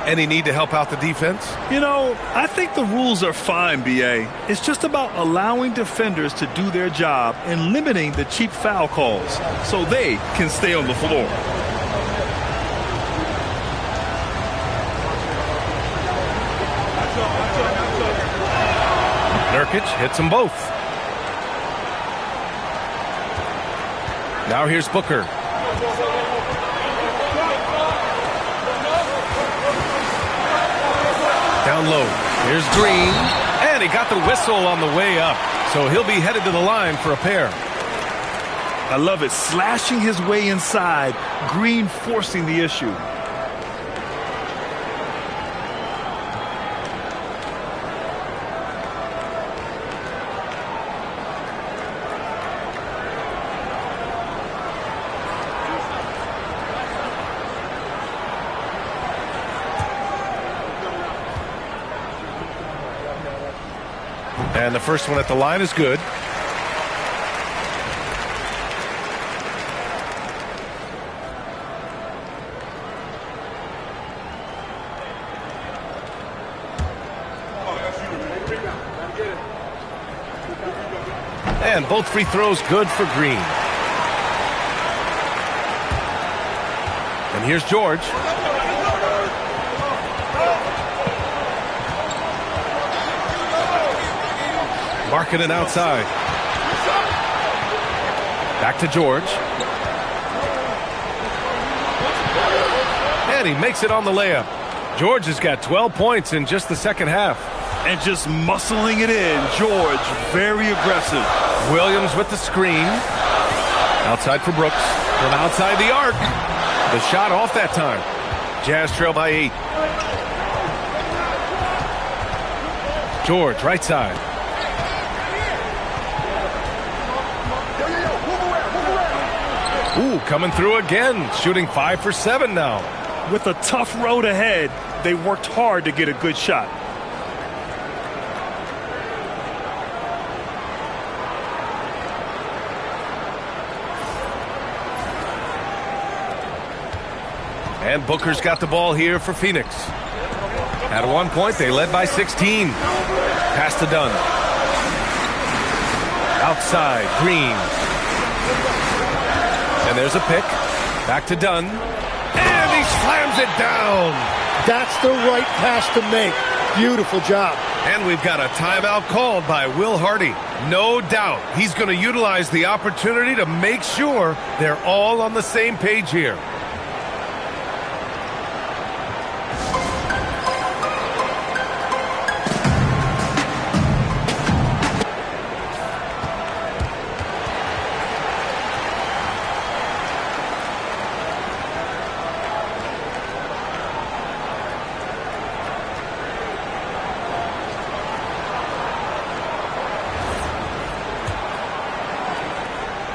Any need to help out the defense? You know, I think the rules are fine, B.A. It's just about allowing defenders to do their job and limiting the cheap foul calls so they can stay on the floor. Nurkic hits them both. Now here's Booker. Down low. Here's Green. And he got the whistle on the way up. So he'll be headed to the line for a pair. I love it. Slashing his way inside. Green forcing the issue. And the first one at the line is good. And both free throws good for Green. And here's George. Marking it outside. Back to George. And he makes it on the layup. George has got 12 points in just the second half. And just muscling it in. George, very aggressive. Williams with the screen. Outside for Brooks. From outside the arc. The shot off that time. Jazz trail by 8. George, right side. Ooh, coming through again. Shooting 5 for 7 now. With a tough road ahead, they worked hard to get a good shot. And Booker's got the ball here for Phoenix. At one point, they led by 16. Pass to Dunn. Outside, Green. And there's a pick. Back to Dunn. And he slams it down. That's the right pass to make. Beautiful job. And we've got a timeout called by Will Hardy. No doubt he's going to utilize the opportunity to make sure they're all on the same page here.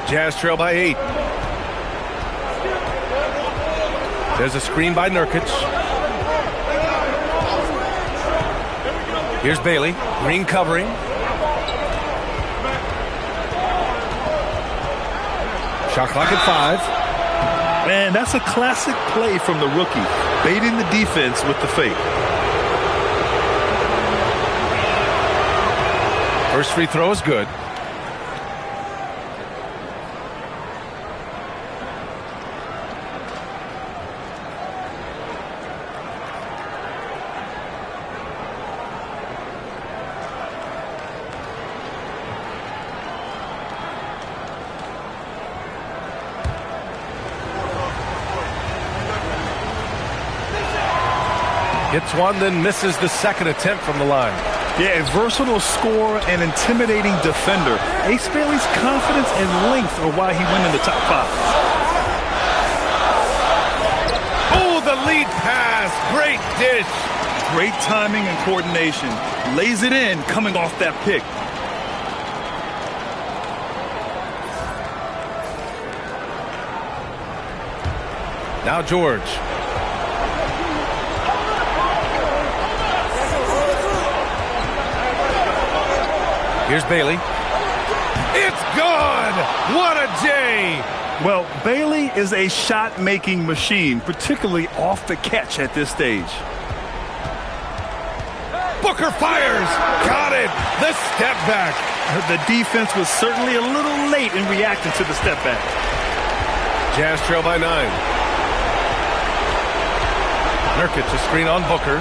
Jazz trail by 8. There's a screen by Nurkic. Here's Bailey. Green covering. Shot clock at 5. Man, that's a classic play from the rookie. Baiting the defense with the fake. First free throw is good. Hits one, then misses the second attempt from the line. Yeah, a versatile scorer and intimidating defender. Ace Bailey's confidence and length are why he went in the top 5. Oh, the lead pass. Great dish. Great timing and coordination. Lays it in coming off that pick. Now George. Here's Bailey. It's gone! What a day! Well, Bailey is a shot-making machine, particularly off the catch at this stage. Booker fires. Got it. The step back. The defense was certainly a little late in reacting to the step back. Jazz trail by 9. Nurkic a screen on Booker.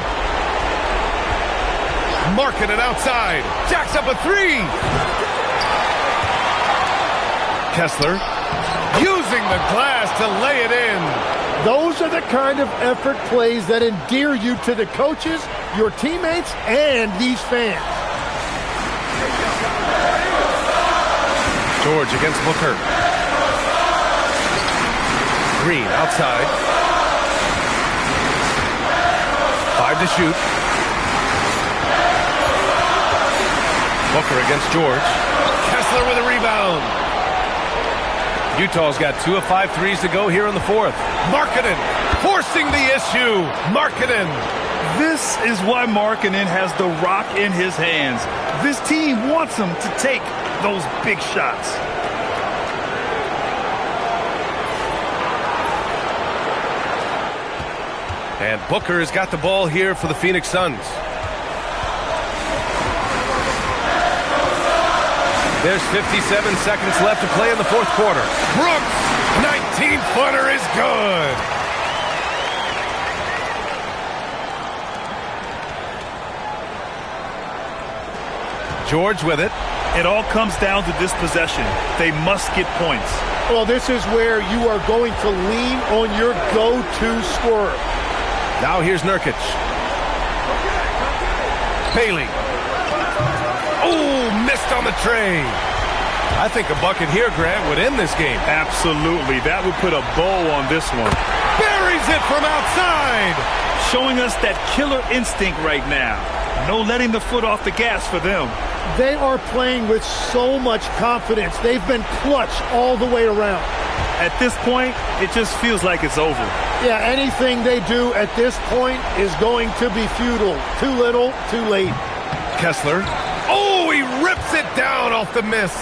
Marking it outside. Jacks up a 3. Kessler using the glass to lay it in. Those are the kind of effort plays that endear you to the coaches, your teammates, and these fans. George against Booker. Green outside. 5 to shoot. Booker against George. Kessler with a rebound. Utah's got 2 of 5 threes to go here in the fourth. Markkanen forcing the issue. Markkanen. This is why Markkanen has the rock in his hands. This team wants him to take those big shots. And Booker has got the ball here for the Phoenix Suns. There's 57 seconds left to play in the fourth quarter. Brooks, 19-footer is good. George with it. It all comes down to this possession. They must get points. Well, this is where you are going to lean on your go-to scorer. Now here's Nurkic. Bailey. Oh, missed on the tray. I think a bucket here, Grant, would end this game. Absolutely. That would put a bow on this one. Buries it from outside. Showing us that killer instinct right now. No letting the foot off the gas for them. They are playing with so much confidence. They've been clutch all the way around. At this point, it just feels like it's over. Yeah, anything they do at this point is going to be futile. Too little, too late. Kessler. Oh, he rips it down off the miss.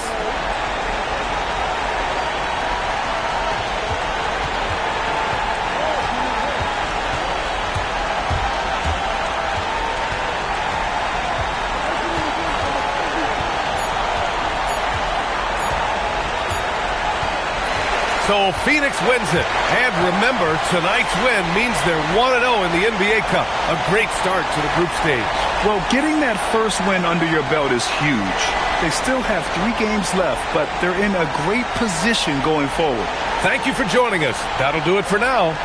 So Phoenix wins it. And remember, tonight's win means they're 1-0 in the NBA Cup. A great start to the group stage. Well, getting that first win under your belt is huge. They still have 3 games left, but they're in a great position going forward. Thank you for joining us. That'll do it for now.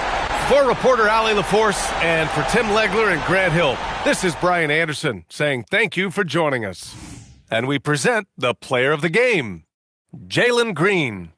For reporter Allie LaForce and for Tim Legler and Grant Hill, this is Brian Anderson saying thank you for joining us. And we present the player of the game, Jalen Green.